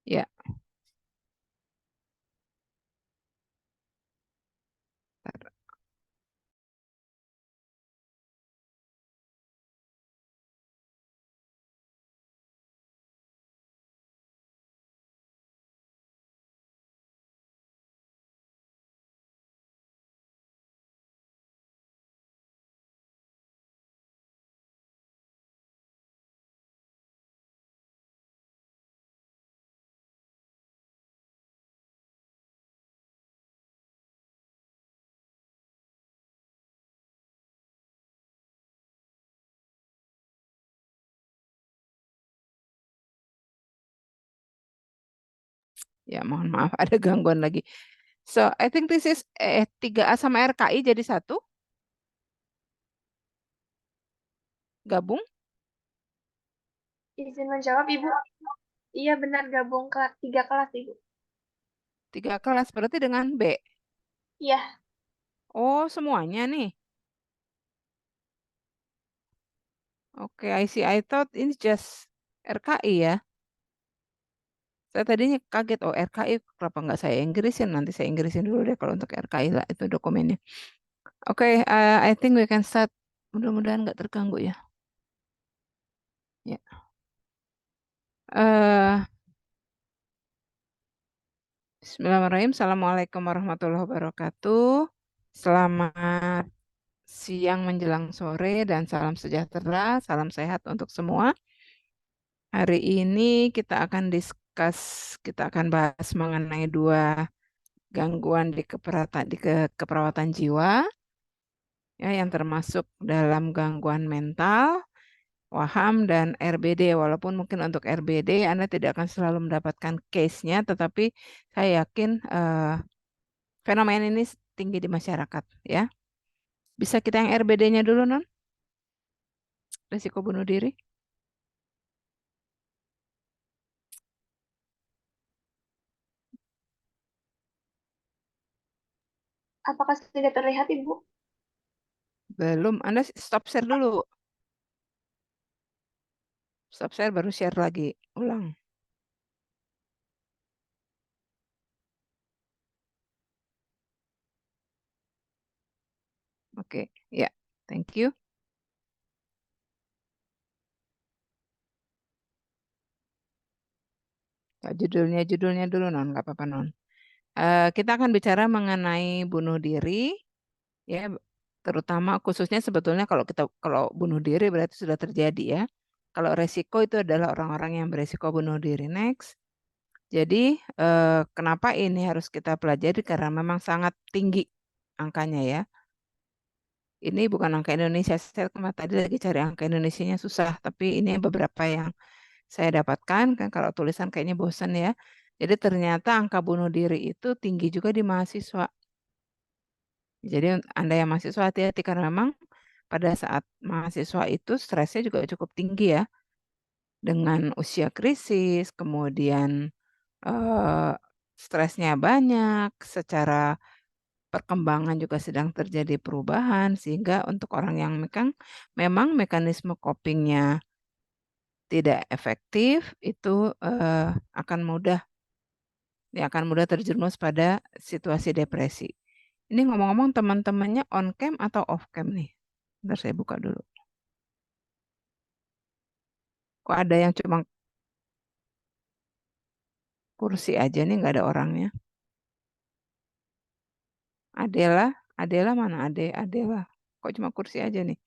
Ya, bentar. Ya, mohon maaf ada gangguan lagi. So, I think this is 3A sama RKI jadi satu, gabung. Izin menjawab, Ibu. Iya benar gabung ke 3 kelas, Ibu. 3 kelas berarti dengan B. Iya, Oh, semuanya nih. Oke, I see. I thought ini just RKI ya. Saya tadinya kaget, oh RKI kenapa nggak saya Inggrisin? Nanti saya Inggrisin dulu deh kalau untuk RKI lah itu dokumennya. Oke, I think we can start. Mudah-mudahan nggak terganggu ya. Ya. eh Bismillahirrahmanirrahim. Assalamualaikum warahmatullahi wabarakatuh. Selamat siang menjelang sore dan salam sejahtera, salam sehat untuk semua. Hari ini kita akan bahas mengenai dua gangguan keperawatan jiwa, ya, yang termasuk dalam gangguan mental, waham, dan RBD. Walaupun mungkin untuk RBD Anda tidak akan selalu mendapatkan case-nya, tetapi saya yakin fenomena ini tinggi di masyarakat, ya. Bisa kita yang RBD-nya dulu, Non? Risiko bunuh diri. apakah sudah terlihat, Ibu? Belum. Anda stop share dulu. Stop share baru share lagi. Ulang. Oke, ya. Thank you. Ya, judulnya dulu, Non. Nggak apa-apa, Non. Kita akan bicara mengenai bunuh diri, ya, terutama khususnya sebetulnya kalau bunuh diri berarti sudah terjadi, ya. Kalau resiko itu adalah orang-orang yang beresiko bunuh diri. Next. Jadi, kenapa ini harus kita pelajari? Karena memang sangat tinggi angkanya, ya. Ini bukan angka Indonesia. Saya tadi lagi cari angka Indonesianya susah, tapi ini beberapa yang saya dapatkan. Kan kalau tulisan kayaknya bosan ya. Jadi ternyata angka bunuh diri itu tinggi juga di mahasiswa. Jadi Anda yang mahasiswa hati-hati karena memang pada saat mahasiswa itu stresnya juga cukup tinggi ya. Dengan usia krisis, kemudian eh, stresnya banyak, secara perkembangan juga sedang terjadi perubahan sehingga untuk orang yang memang mekanisme copingnya tidak efektif itu akan mudah terjerumus pada situasi depresi. Ini ngomong-ngomong teman-temannya on cam atau off cam nih? Bentar saya buka dulu. Kok ada yang cuma kursi aja nih nggak ada orangnya? Adela, Adela mana Adela? Kok cuma kursi aja nih?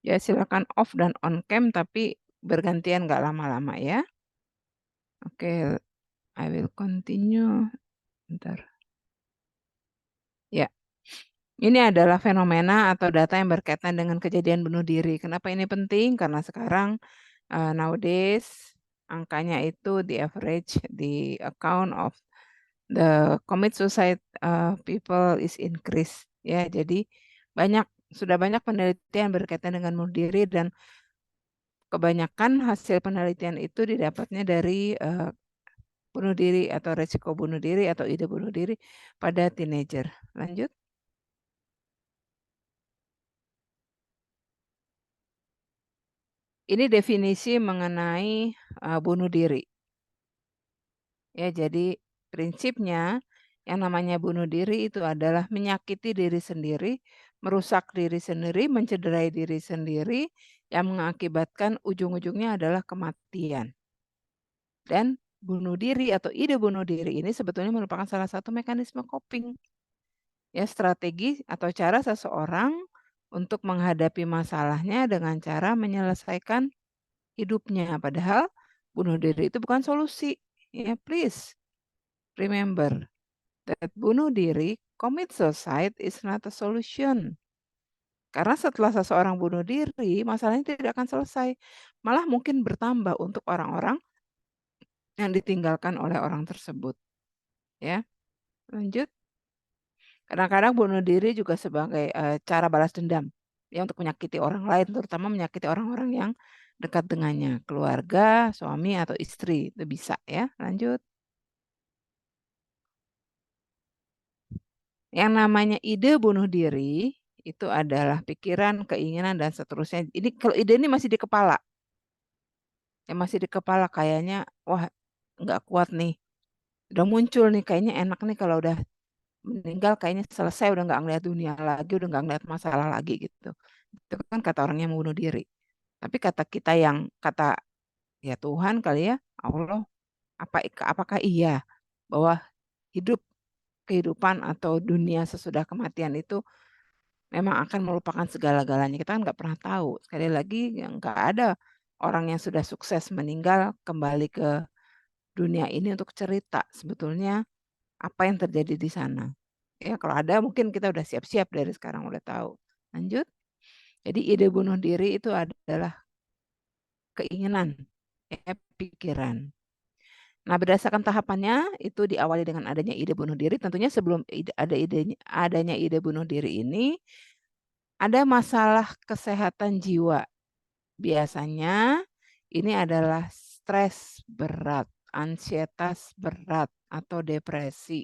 Ya silakan off dan on cam tapi bergantian nggak lama-lama ya. Oke, I will continue. Bentar. Ya, ini adalah fenomena atau data yang berkaitan dengan kejadian bunuh diri. Kenapa ini penting? Karena sekarang nowadays angkanya itu the average, the account of the commit suicide people is increase. Ya, jadi sudah banyak penelitian berkaitan dengan bunuh diri dan kebanyakan hasil penelitian itu didapatnya dari bunuh diri atau resiko bunuh diri atau ide bunuh diri pada teenager. Lanjut. Ini definisi mengenai, bunuh diri. Ya, jadi prinsipnya yang namanya bunuh diri itu adalah menyakiti diri sendiri, merusak diri sendiri, mencederai diri sendiri, yang mengakibatkan ujung-ujungnya adalah kematian. Dan bunuh diri atau ide bunuh diri ini sebetulnya merupakan salah satu mekanisme coping, ya strategi atau cara seseorang untuk menghadapi masalahnya dengan cara menyelesaikan hidupnya. Padahal bunuh diri itu bukan solusi. Ya, please remember that bunuh diri, commit suicide is not a solution. Karena setelah seseorang bunuh diri, masalahnya tidak akan selesai. Malah mungkin bertambah untuk orang-orang yang ditinggalkan oleh orang tersebut. Ya, lanjut. Kadang-kadang bunuh diri juga sebagai cara balas dendam. Ya, untuk menyakiti orang lain, terutama menyakiti orang-orang yang dekat dengannya, keluarga, suami atau istri, itu bisa ya. Lanjut. Yang namanya ide bunuh diri itu adalah pikiran, keinginan dan seterusnya. Ini kalau ide ini masih di kepala. Ya masih di kepala kayaknya wah nggak kuat nih. Udah muncul nih kayaknya enak nih kalau udah meninggal kayaknya selesai udah nggak ngeliat dunia lagi, udah nggak ngeliat masalah lagi gitu. Itu kan kata orang yang mau bunuh diri. Tapi kata kita yang kata ya Tuhan kali ya, Allah, apakah iya bahwa hidup kehidupan atau dunia sesudah kematian itu memang akan melupakan segala-galanya, kita kan nggak pernah tahu. Sekali lagi yang nggak ada orang yang sudah sukses meninggal kembali ke dunia ini untuk cerita sebetulnya apa yang terjadi di sana. Ya kalau ada mungkin kita udah siap-siap dari sekarang udah tahu. Lanjut. Jadi ide bunuh diri itu adalah keinginan, ya, pikiran. Nah, berdasarkan tahapannya itu diawali dengan adanya ide bunuh diri. Tentunya sebelum adanya ide bunuh diri ini ada masalah kesehatan jiwa. Biasanya ini adalah stres berat, ansietas berat, atau depresi.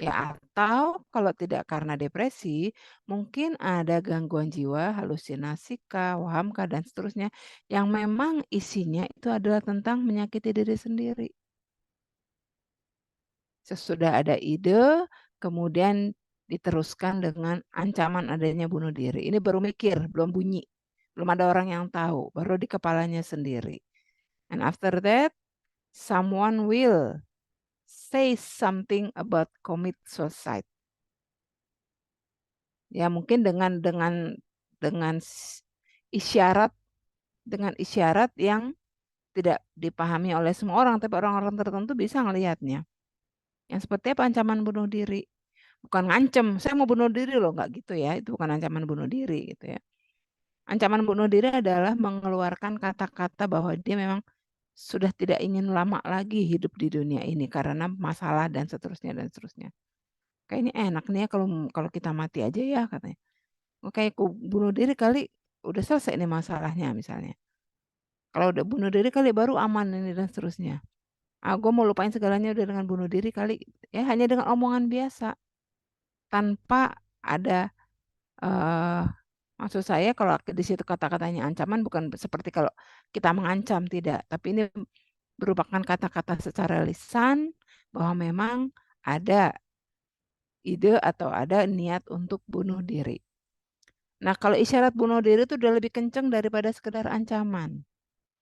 Ya, atau kalau tidak karena depresi, mungkin ada gangguan jiwa, halusinasi kah, waham kah, dan seterusnya, yang memang isinya itu adalah tentang menyakiti diri sendiri. Sesudah ada ide, kemudian diteruskan dengan ancaman adanya bunuh diri. Ini baru mikir, belum bunyi. Belum ada orang yang tahu, baru di kepalanya sendiri. And after that, someone will say something about commit suicide. Ya mungkin dengan isyarat yang tidak dipahami oleh semua orang, tapi orang-orang tertentu bisa ngelihatnya. Yang seperti apa ancaman bunuh diri. Bukan ngancem, saya mau bunuh diri loh, nggak gitu ya. Itu bukan ancaman bunuh diri gitu ya. Ancaman bunuh diri adalah mengeluarkan kata-kata bahwa dia memang sudah tidak ingin lama lagi hidup di dunia ini karena masalah dan seterusnya dan seterusnya. Kayaknya enak nih ya kalau kalau kita mati aja ya katanya. Oh, kayak aku bunuh diri kali udah selesai nih masalahnya misalnya. Kalau udah bunuh diri kali baru aman ini dan seterusnya. Ah, gue mau lupain segalanya udah dengan bunuh diri kali. Ya hanya dengan omongan biasa tanpa ada eh maksud saya kalau di situ kata-katanya ancaman bukan seperti kalau kita mengancam tidak, tapi ini merupakan kata-kata secara lisan bahwa memang ada ide atau ada niat untuk bunuh diri. Nah, kalau isyarat bunuh diri itu udah lebih kenceng daripada sekedar ancaman.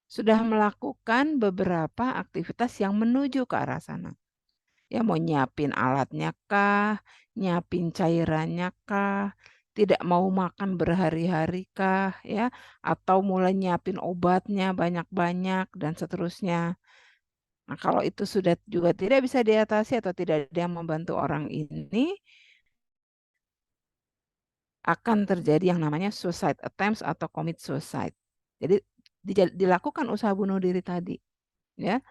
Sudah melakukan beberapa aktivitas yang menuju ke arah sana. Ya mau nyiapin alatnya kah, nyiapin cairannya kah, tidak mau makan berhari-hari kah, ya, atau mulai nyiapin obatnya banyak-banyak dan seterusnya. Nah, kalau itu sudah juga tidak bisa diatasi atau tidak ada yang membantu orang ini, akan terjadi yang namanya suicide attempts atau commit suicide. Jadi dilakukan usaha bunuh diri tadi, ya.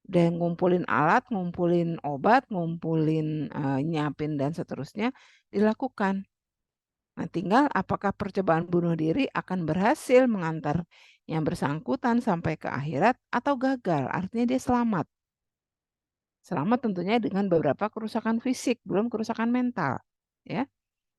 Udah ngumpulin alat, ngumpulin obat, ngumpulin nyiapin dan seterusnya dilakukan. Nah, tinggal apakah percobaan bunuh diri akan berhasil mengantar yang bersangkutan sampai ke akhirat atau gagal. Artinya dia selamat. Selamat tentunya dengan beberapa kerusakan fisik, belum kerusakan mental. Ya,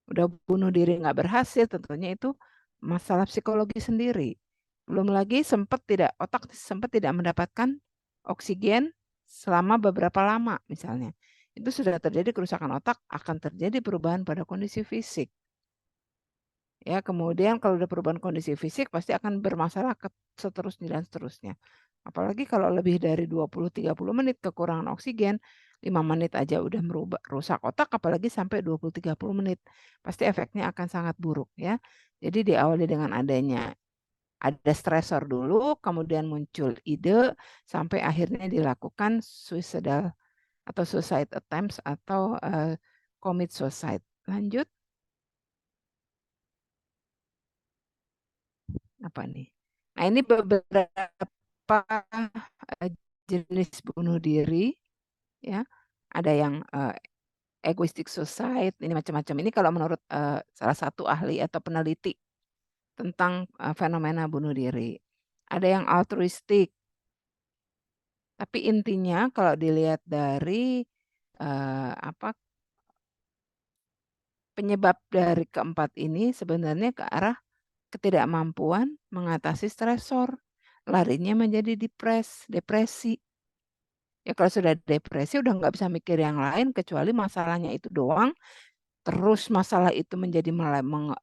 udah bunuh diri nggak berhasil, tentunya itu masalah psikologi sendiri. Belum lagi otak sempat tidak mendapatkan oksigen selama beberapa lama misalnya. Itu sudah terjadi kerusakan otak, akan terjadi perubahan pada kondisi fisik. Ya, kemudian kalau udah perubahan kondisi fisik pasti akan bermasalah seterusnya dan seterusnya. Apalagi kalau lebih dari 20-30 menit kekurangan oksigen, 5 menit aja udah rusak otak, apalagi sampai 20-30 menit. Pasti efeknya akan sangat buruk ya. Jadi diawali dengan ada stresor dulu, kemudian muncul ide, sampai akhirnya dilakukan suicidal atau suicide attempts atau commit suicide. Lanjut, apa nih? Nah, ini beberapa jenis bunuh diri, ya. Ada yang egoistic suicide, ini macam-macam. Ini kalau menurut salah satu ahli atau peneliti tentang fenomena bunuh diri. Ada yang altruistik, tapi intinya kalau dilihat dari apa penyebab dari keempat ini sebenarnya ke arah ketidakmampuan mengatasi stresor, larinya menjadi depresi. Ya kalau sudah depresi udah nggak bisa mikir yang lain kecuali masalahnya itu doang, terus masalah itu menjadi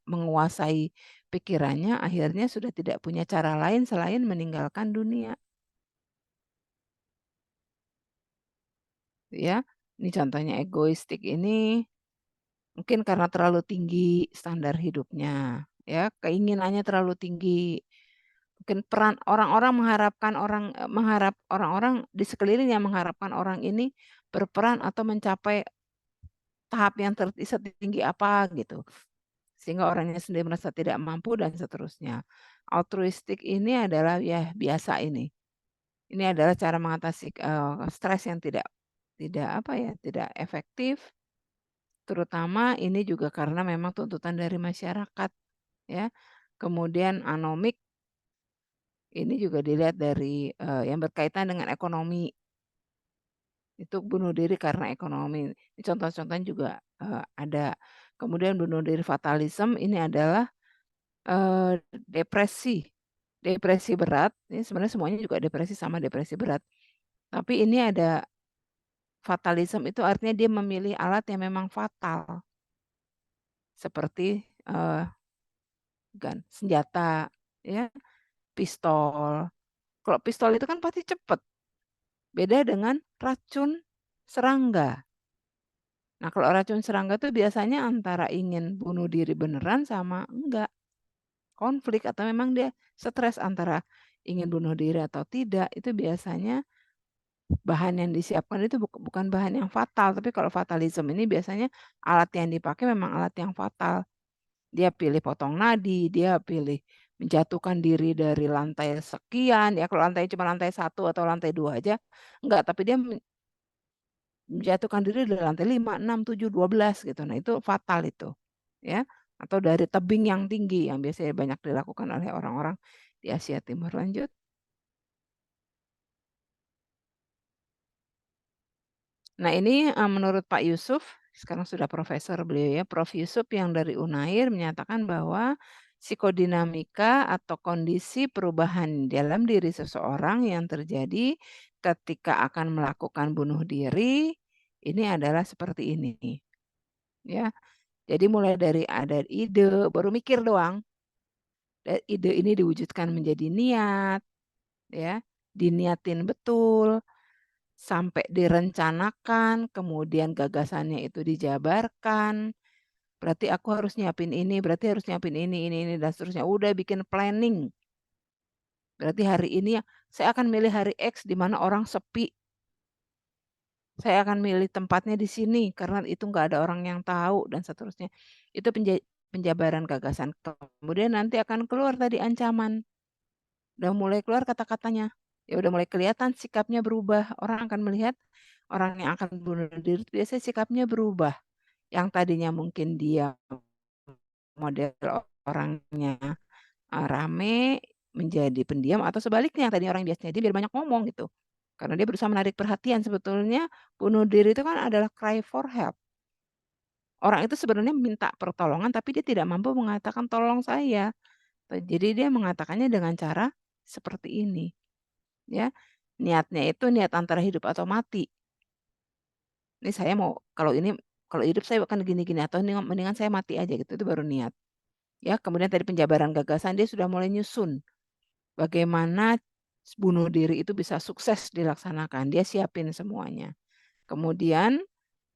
menguasai pikirannya, akhirnya sudah tidak punya cara lain selain meninggalkan dunia, ya. Ini contohnya egoistik ini mungkin karena terlalu tinggi standar hidupnya, ya, keinginannya terlalu tinggi. Mungkin peran orang-orang mengharap orang-orang di sekelilingnya mengharapkan orang ini berperan atau mencapai tahap yang setinggi apa gitu, sehingga orangnya sendiri merasa tidak mampu dan seterusnya. Altruistik ini adalah ya biasa ini. Ini adalah cara mengatasi, stres yang tidak tidak apa ya, tidak efektif, terutama ini juga karena memang tuntutan dari masyarakat ya. Kemudian anomik ini juga dilihat dari, yang berkaitan dengan ekonomi. Itu bunuh diri karena ekonomi. Ini contoh-contohnya juga, ada. Kemudian bunuh diri fatalisme ini adalah, depresi. Depresi berat, ini sebenarnya semuanya juga depresi sama depresi berat. Tapi ini ada fatalisme itu artinya dia memilih alat yang memang fatal. Seperti, senjata, ya, pistol. Kalau pistol itu kan pasti cepet, beda dengan racun serangga. Nah, kalau racun serangga tuh biasanya antara ingin bunuh diri beneran sama enggak, konflik atau memang dia stres antara ingin bunuh diri atau tidak, itu biasanya bahan yang disiapkan itu bukan bahan yang fatal, tapi kalau fatalisme ini biasanya alat yang dipakai memang alat yang fatal. Dia pilih potong nadi, dia pilih menjatuhkan diri dari lantai sekian, ya kalau lantai cuma lantai 1 atau lantai 2 aja, enggak, tapi dia menjatuhkan diri dari lantai 5, 6, 7, 12 gitu. Nah itu fatal itu, ya. Atau dari tebing yang tinggi yang biasanya banyak dilakukan oleh orang-orang di Asia Timur. Lanjut. Nah ini, menurut Pak Yusuf, sekarang sudah profesor beliau ya, Prof. Yusuf yang dari Unair menyatakan bahwa psikodinamika atau kondisi perubahan dalam diri seseorang yang terjadi ketika akan melakukan bunuh diri, ini adalah seperti ini, ya. Jadi mulai dari ada ide, baru mikir doang, ide ini diwujudkan menjadi niat, ya, diniatin betul, sampai direncanakan, kemudian gagasannya itu dijabarkan, berarti aku harus nyiapin ini, berarti harus nyiapin ini, dan seterusnya. Udah bikin planning, berarti hari ini saya akan milih hari X di mana orang sepi, saya akan milih tempatnya di sini karena itu nggak ada orang yang tahu dan seterusnya. Itu penjabaran gagasan. Kemudian nanti akan keluar tadi ancaman, udah mulai keluar kata-katanya, ya udah mulai kelihatan sikapnya berubah. Orang akan melihat orang yang akan bunuh diri itu biasanya sikapnya berubah. Yang tadinya mungkin dia model orangnya, rame menjadi pendiam atau sebaliknya yang tadinya orang biasanya dia biar banyak ngomong gitu. Karena dia berusaha menarik perhatian, sebetulnya bunuh diri itu kan adalah cry for help. Orang itu sebenarnya minta pertolongan tapi dia tidak mampu mengatakan, "Tolong saya." Jadi dia mengatakannya dengan cara seperti ini, ya. Niatnya itu niat antara hidup atau mati. Ini saya mau kalau hidup saya akan gini-gini atau mendingan saya mati aja gitu, itu baru niat. Ya, kemudian tadi penjabaran gagasan dia sudah mulai nyusun bagaimana bunuh diri itu bisa sukses dilaksanakan, dia siapin semuanya. Kemudian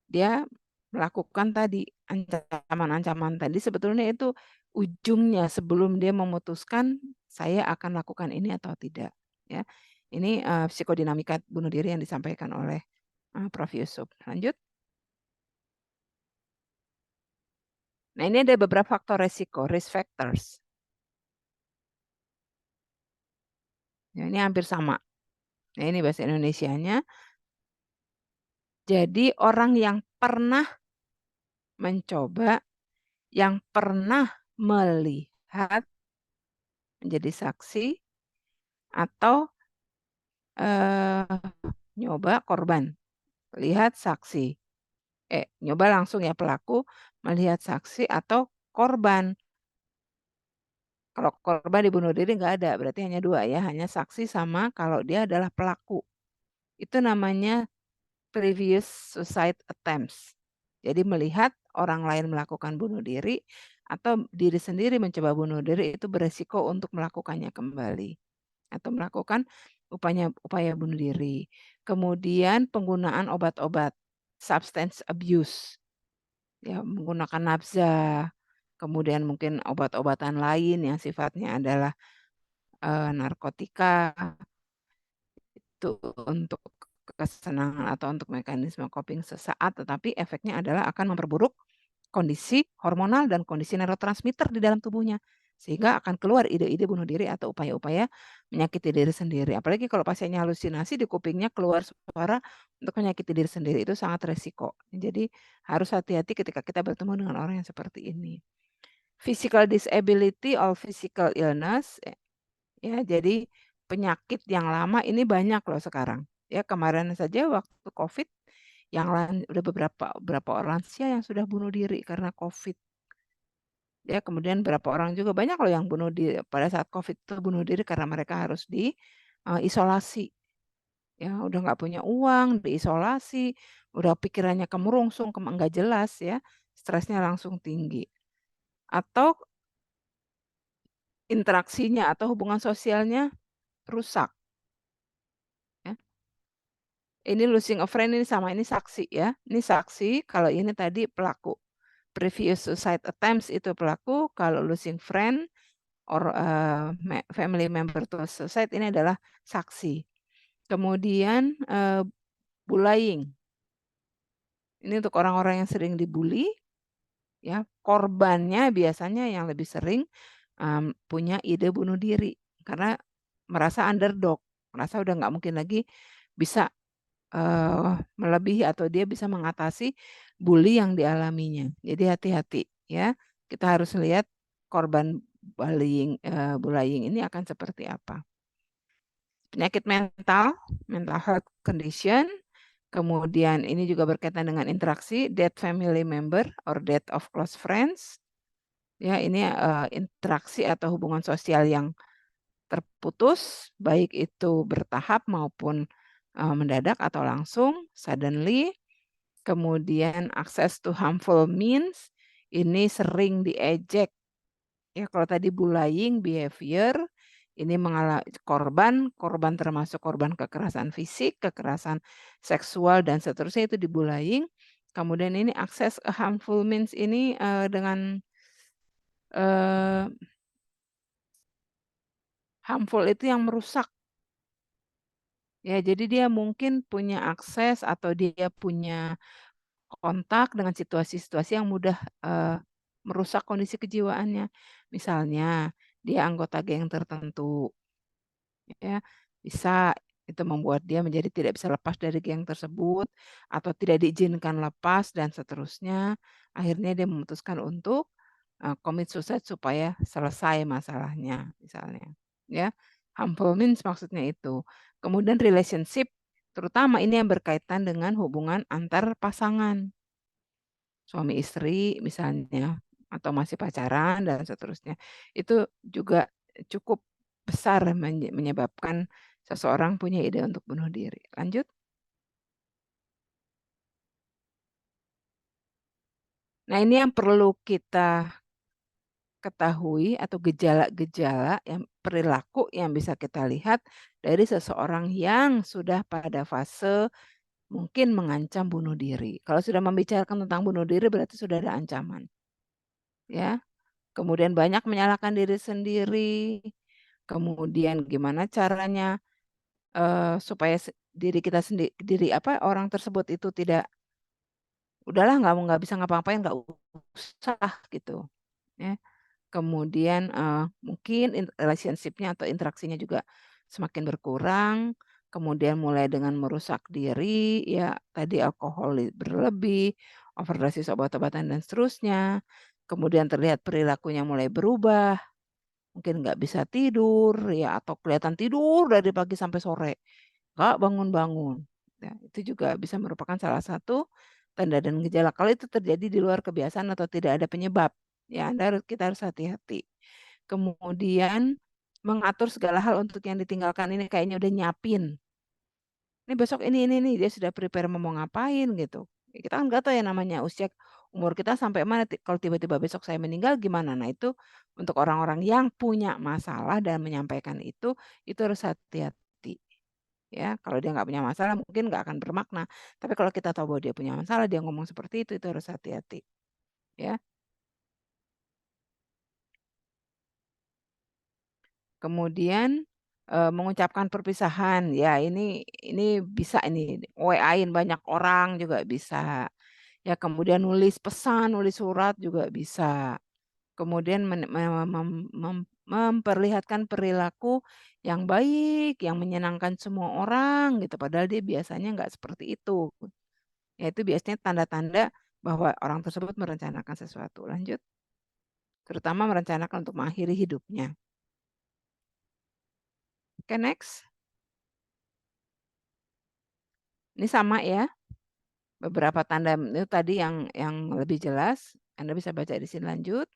dia melakukan tadi ancaman-ancaman tadi sebetulnya itu ujungnya sebelum dia memutuskan saya akan lakukan ini atau tidak, ya. Ini, psikodinamika bunuh diri yang disampaikan oleh, Prof. Yusuf. Lanjut. Nah, ini ada beberapa faktor resiko, risk factors. Ya, ini hampir sama. Nah, ini bahasa Indonesianya. Jadi orang yang pernah mencoba, yang pernah melihat, menjadi saksi, atau, eee, nyoba korban, lihat saksi. Nyoba langsung ya pelaku, melihat saksi atau korban. Kalau korban dibunuh diri nggak ada, berarti hanya 2 ya, hanya saksi sama kalau dia adalah pelaku. Itu namanya previous suicide attempts. Jadi melihat orang lain melakukan bunuh diri atau diri sendiri mencoba bunuh diri itu beresiko untuk melakukannya kembali atau melakukan upaya bunuh diri. Kemudian penggunaan obat-obat, substance abuse, ya menggunakan nafza, kemudian mungkin obat-obatan lain yang sifatnya adalah, narkotika. Itu untuk kesenangan atau untuk mekanisme coping sesaat, tetapi efeknya adalah akan memperburuk kondisi hormonal dan kondisi neurotransmitter di dalam tubuhnya. Sehingga akan keluar ide-ide bunuh diri atau upaya-upaya menyakiti diri sendiri. Apalagi kalau pasiennya halusinasi di kupingnya keluar suara untuk menyakiti diri sendiri, itu sangat resiko. Jadi harus hati-hati ketika kita bertemu dengan orang yang seperti ini. Physical disability or physical illness. Ya, jadi penyakit yang lama ini banyak loh sekarang. Ya, kemarin saja waktu Covid yang udah beberapa orang lansia yang sudah bunuh diri karena Covid. Ya, kemudian berapa orang juga banyak loh yang bunuh diri pada saat Covid itu bunuh diri karena mereka harus isolasi. Ya, udah nggak punya uang, diisolasi, udah pikirannya kemerungsung, nggak jelas ya, stresnya langsung tinggi. Atau interaksinya atau hubungan sosialnya rusak. Ya. Ini losing a friend ini sama, ini saksi ya. Ini saksi, kalau ini tadi pelaku. Previous suicide attempts itu pelaku, kalau losing friend or, family member to suicide ini adalah saksi. Kemudian, bullying. Ini untuk orang-orang yang sering dibully, ya, korbannya biasanya yang lebih sering, punya ide bunuh diri, karena merasa underdog, merasa udah nggak mungkin lagi bisa melebihi atau dia bisa mengatasi bully yang dialaminya. Jadi hati-hati ya, kita harus lihat korban bullying ini akan seperti apa. Penyakit mental, mental health condition, kemudian ini juga berkaitan dengan interaksi, death family member or death of close friends. Ya, ini, interaksi atau hubungan sosial yang terputus, baik itu bertahap maupun, mendadak atau langsung, suddenly. Kemudian access to harmful means, ini sering diejek. Ya kalau tadi bullying behavior, ini korban termasuk korban kekerasan fisik, kekerasan seksual dan seterusnya itu di-bullying. Kemudian ini akses ke harmful means ini, dengan, eee, harmful itu yang merusak. Ya jadi dia mungkin punya akses atau dia punya kontak dengan situasi-situasi yang mudah, merusak kondisi kejiwaannya. Misalnya, dia anggota geng tertentu, ya, bisa itu membuat dia menjadi tidak bisa lepas dari geng tersebut, atau tidak diizinkan lepas dan seterusnya. Akhirnya dia memutuskan untuk, commit suicide supaya selesai masalahnya, misalnya, ya. Harmful means maksudnya itu. Kemudian relationship, terutama ini yang berkaitan dengan hubungan antar pasangan. Suami istri misalnya, atau masih pacaran dan seterusnya. Itu juga cukup besar menyebabkan seseorang punya ide untuk bunuh diri. Lanjut. Nah, ini yang perlu kita ketahui atau gejala-gejala yang perilaku yang bisa kita lihat dari seseorang yang sudah pada fase mungkin mengancam bunuh diri. Kalau sudah membicarakan tentang bunuh diri berarti sudah ada ancaman, ya. Kemudian banyak menyalahkan diri sendiri, kemudian gimana caranya, supaya orang tersebut itu tidak, "Udahlah nggak bisa ngapa-ngapain, nggak usah," gitu, ya. Kemudian, mungkin relationship-nya atau interaksinya juga semakin berkurang, kemudian mulai dengan merusak diri, ya tadi alkohol berlebih, overdosis obat-obatan dan seterusnya, kemudian terlihat perilakunya mulai berubah, mungkin nggak bisa tidur ya atau kelihatan tidur dari pagi sampai sore, nggak bangun-bangun. Ya, itu juga bisa merupakan salah satu tanda dan gejala. Kalau itu terjadi di luar kebiasaan atau tidak ada penyebab, ya kita harus hati-hati. Kemudian mengatur segala hal untuk yang ditinggalkan ini kayaknya udah nyiapin. Ini besok ini, dia sudah prepare mau ngapain gitu. Ya kita kan nggak tahu ya namanya usia umur kita sampai mana, kalau tiba-tiba besok saya meninggal gimana. Nah itu untuk orang-orang yang punya masalah dan menyampaikan itu harus hati-hati. Ya, kalau dia nggak punya masalah mungkin nggak akan bermakna. Tapi kalau kita tahu bahwa dia punya masalah, dia ngomong seperti itu harus hati-hati. Ya. Kemudian, mengucapkan perpisahan, ya ini bisa ini, WA-in banyak orang juga bisa. Ya kemudian nulis pesan, nulis surat juga bisa. Kemudian men me mem mem memperlihatkan perilaku yang baik, yang menyenangkan semua orang gitu, padahal dia biasanya nggak seperti itu. Ya itu biasanya tanda-tanda bahwa orang tersebut merencanakan sesuatu. Lanjut, terutama merencanakan untuk mengakhiri hidupnya. Oke, next. Ini sama ya. Beberapa tanda itu tadi yang lebih jelas, Anda bisa baca di sini lanjut.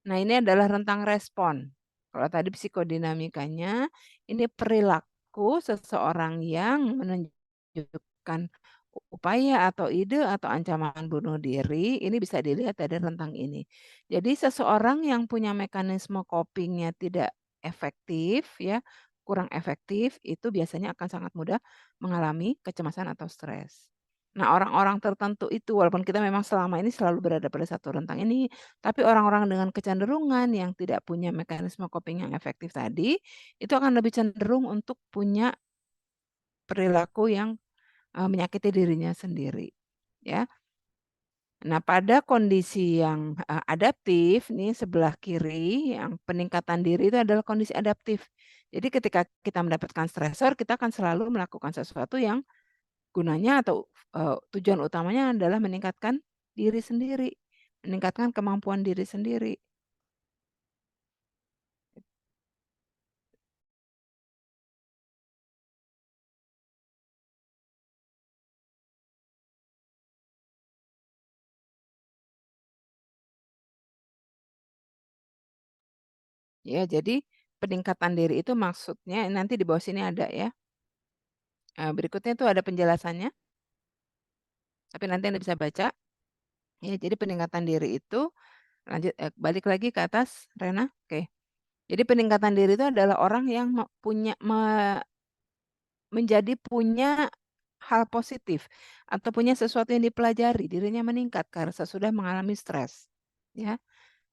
Nah, ini adalah rentang respon. Kalau tadi psikodinamikanya, ini perilaku seseorang yang menunjukkan upaya atau ide atau ancaman bunuh diri, ini bisa dilihat dari rentang ini. Jadi seseorang yang punya mekanisme coping-nya tidak efektif ya, kurang efektif, itu biasanya akan sangat mudah mengalami kecemasan atau stres. Nah, orang-orang tertentu itu walaupun kita memang selama ini selalu berada pada satu rentang ini, tapi orang-orang dengan kecenderungan yang tidak punya mekanisme coping yang efektif tadi, itu akan lebih cenderung untuk punya perilaku yang, menyakiti dirinya sendiri, ya. Nah, pada kondisi yang, adaptif nih sebelah kiri yang peningkatan diri itu adalah kondisi adaptif. Jadi ketika kita mendapatkan stresor, kita akan selalu melakukan sesuatu yang gunanya atau, tujuan utamanya adalah meningkatkan diri sendiri, meningkatkan kemampuan diri sendiri. Ya, jadi peningkatan diri itu maksudnya nanti di bawah sini ada ya, berikutnya itu ada penjelasannya, tapi nanti Anda bisa baca. Ya, jadi peningkatan diri itu balik lagi ke atas Rena, oke. Jadi peningkatan diri itu adalah orang yang menjadi punya hal positif atau punya sesuatu yang dipelajari, dirinya meningkat karena sesudah mengalami stres, ya.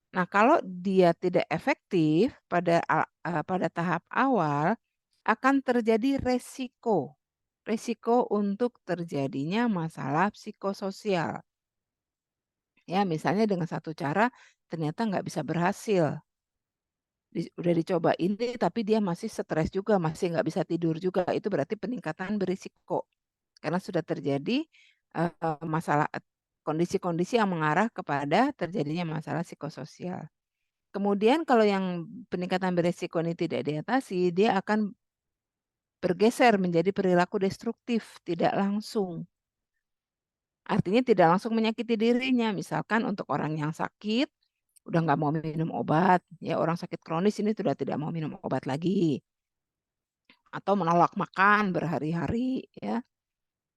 Nah, kalau dia tidak efektif pada tahap awal, akan terjadi resiko. Resiko untuk terjadinya masalah psikososial. Ya, misalnya dengan satu cara ternyata nggak bisa berhasil. Udah dicoba ini tapi dia masih stres juga, masih nggak bisa tidur juga, itu berarti peningkatan berisiko. Karena sudah terjadi, masalah kondisi-kondisi yang mengarah kepada terjadinya masalah psikososial. Kemudian kalau yang peningkatan beresiko ini tidak diatasi, dia akan bergeser menjadi perilaku destruktif, tidak langsung. Artinya tidak langsung menyakiti dirinya. Misalkan untuk orang yang sakit, udah nggak mau minum obat, ya orang sakit kronis ini sudah tidak mau minum obat lagi, atau menolak makan berhari-hari, ya,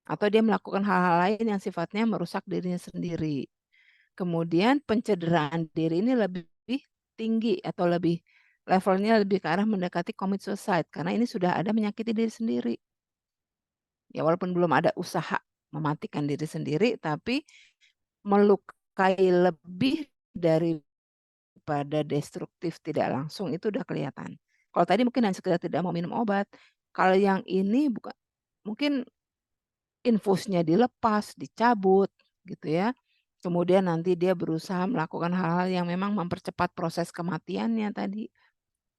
atau dia melakukan hal-hal lain yang sifatnya merusak dirinya sendiri. Kemudian pencederaan diri ini lebih tinggi atau lebih levelnya lebih ke arah mendekati commit suicide karena ini sudah ada menyakiti diri sendiri. Ya walaupun belum ada usaha mematikan diri sendiri, tapi melukai lebih daripada destruktif tidak langsung itu udah kelihatan. Kalau tadi mungkin hanya sekedar tidak mau minum obat, kalau yang ini bukan mungkin infusnya dilepas, dicabut gitu ya. Kemudian nanti dia berusaha melakukan hal-hal yang memang mempercepat proses kematiannya tadi.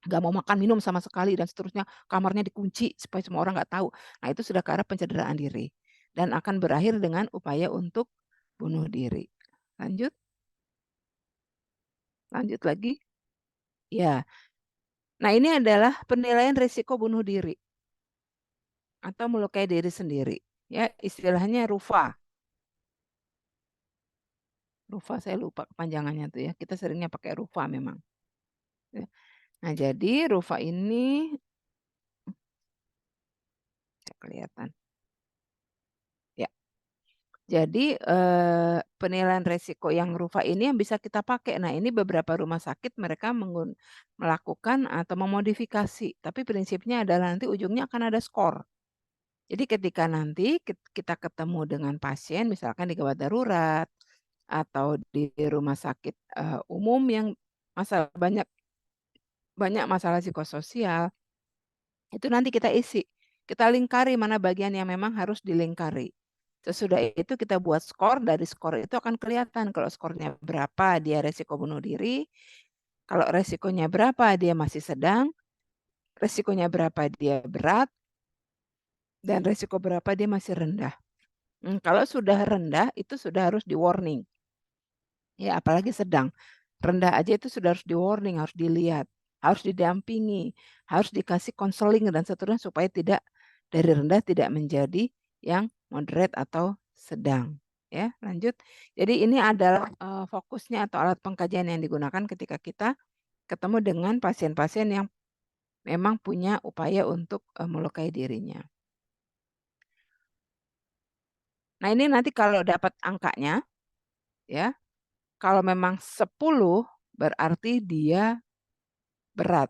Nggak mau makan, minum sama sekali dan seterusnya, kamarnya dikunci supaya semua orang nggak tahu. Nah itu sudah ke arah pencederaan diri dan akan berakhir dengan upaya untuk bunuh diri. Lanjut lanjut lagi? Ya. Nah ini adalah penilaian risiko bunuh diri atau melukai diri sendiri. Ya istilahnya RUFA. RUFA saya lupa kepanjangannya tuh ya, kita seringnya pakai RUFA memang, ya. Nah jadi RUFA ini nggak kelihatan. Ya, jadi, penilaian resiko yang RUFA ini yang bisa kita pakai. Nah ini beberapa rumah sakit mereka melakukan atau memodifikasi, tapi prinsipnya adalah nanti ujungnya akan ada skor. Jadi ketika nanti kita ketemu dengan pasien misalkan di gawat darurat, atau di rumah sakit, umum yang banyak banyak masalah psikososial, itu nanti kita isi, kita lingkari mana bagian yang memang harus dilingkari. Sesudah itu kita buat skor, dari skor itu akan kelihatan kalau skornya berapa dia resiko bunuh diri, kalau resikonya berapa dia masih sedang, resikonya berapa dia berat, dan resiko berapa dia masih rendah. Kalau sudah rendah itu sudah harus di-warning. Ya, apalagi sedang. Rendah aja itu sudah harus di-warning, harus dilihat, harus didampingi, harus dikasih konseling dan seterusnya supaya tidak dari rendah tidak menjadi yang moderate atau sedang. Ya, lanjut. Jadi ini adalah, fokusnya atau alat pengkajian yang digunakan ketika kita ketemu dengan pasien-pasien yang memang punya upaya untuk, melukai dirinya. Nah, ini nanti kalau dapat angkanya, ya, kalau memang 10 berarti dia berat.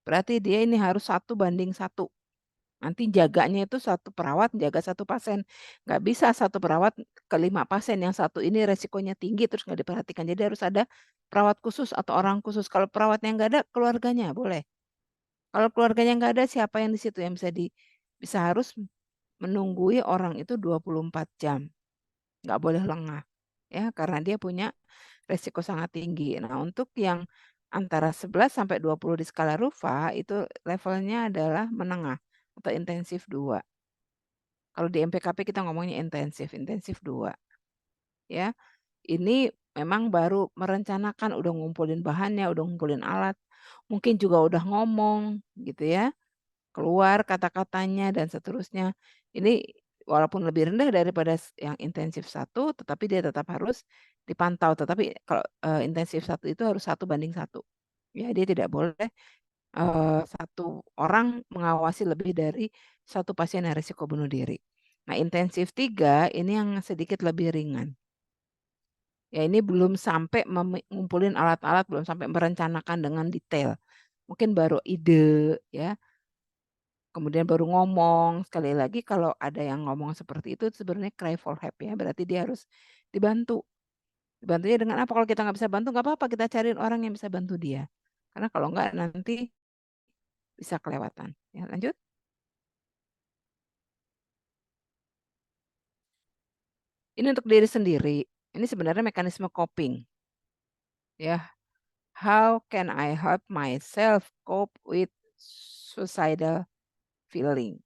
Berarti dia ini harus 1:1. Nanti jaganya itu satu perawat jaga satu pasien. Nggak bisa satu perawat ke 5 pasien, yang satu ini resikonya tinggi terus nggak diperhatikan. Jadi harus ada perawat khusus atau orang khusus. Kalau perawatnya nggak ada, keluarganya boleh. Kalau keluarganya nggak ada, siapa yang di situ yang bisa harus menunggui orang itu 24 jam. Nggak boleh lengah, ya, karena dia punya resiko sangat tinggi. Nah, untuk yang antara 11 sampai 20 di skala Rufa itu levelnya adalah menengah atau intensif 2. Kalau di MPKP kita ngomongnya intensif, intensif 2, ya. Ini memang baru merencanakan, udah ngumpulin bahannya, udah ngumpulin alat, mungkin juga udah ngomong gitu ya, keluar kata-katanya dan seterusnya. Ini walaupun lebih rendah daripada yang intensif satu, tetapi dia tetap harus dipantau. Tetapi kalau, intensif satu itu harus 1:1. Ya, dia tidak boleh, 1 orang mengawasi lebih dari satu pasien yang risiko bunuh diri. Nah, intensif 3 ini yang sedikit lebih ringan. Ya, ini belum sampai ngumpulin alat-alat, belum sampai merencanakan dengan detail. Mungkin baru ide ya, kemudian baru ngomong. Sekali lagi kalau ada yang ngomong seperti itu sebenarnya cry for help ya, berarti dia harus dibantu. Dibantunya dengan apa? Kalau kita nggak bisa bantu nggak apa-apa, kita cariin orang yang bisa bantu dia. Karena kalau nggak nanti bisa kelewatan. Ya, lanjut. Ini untuk diri sendiri. Ini sebenarnya mekanisme coping ya. How can I help myself cope with suicidal feeling?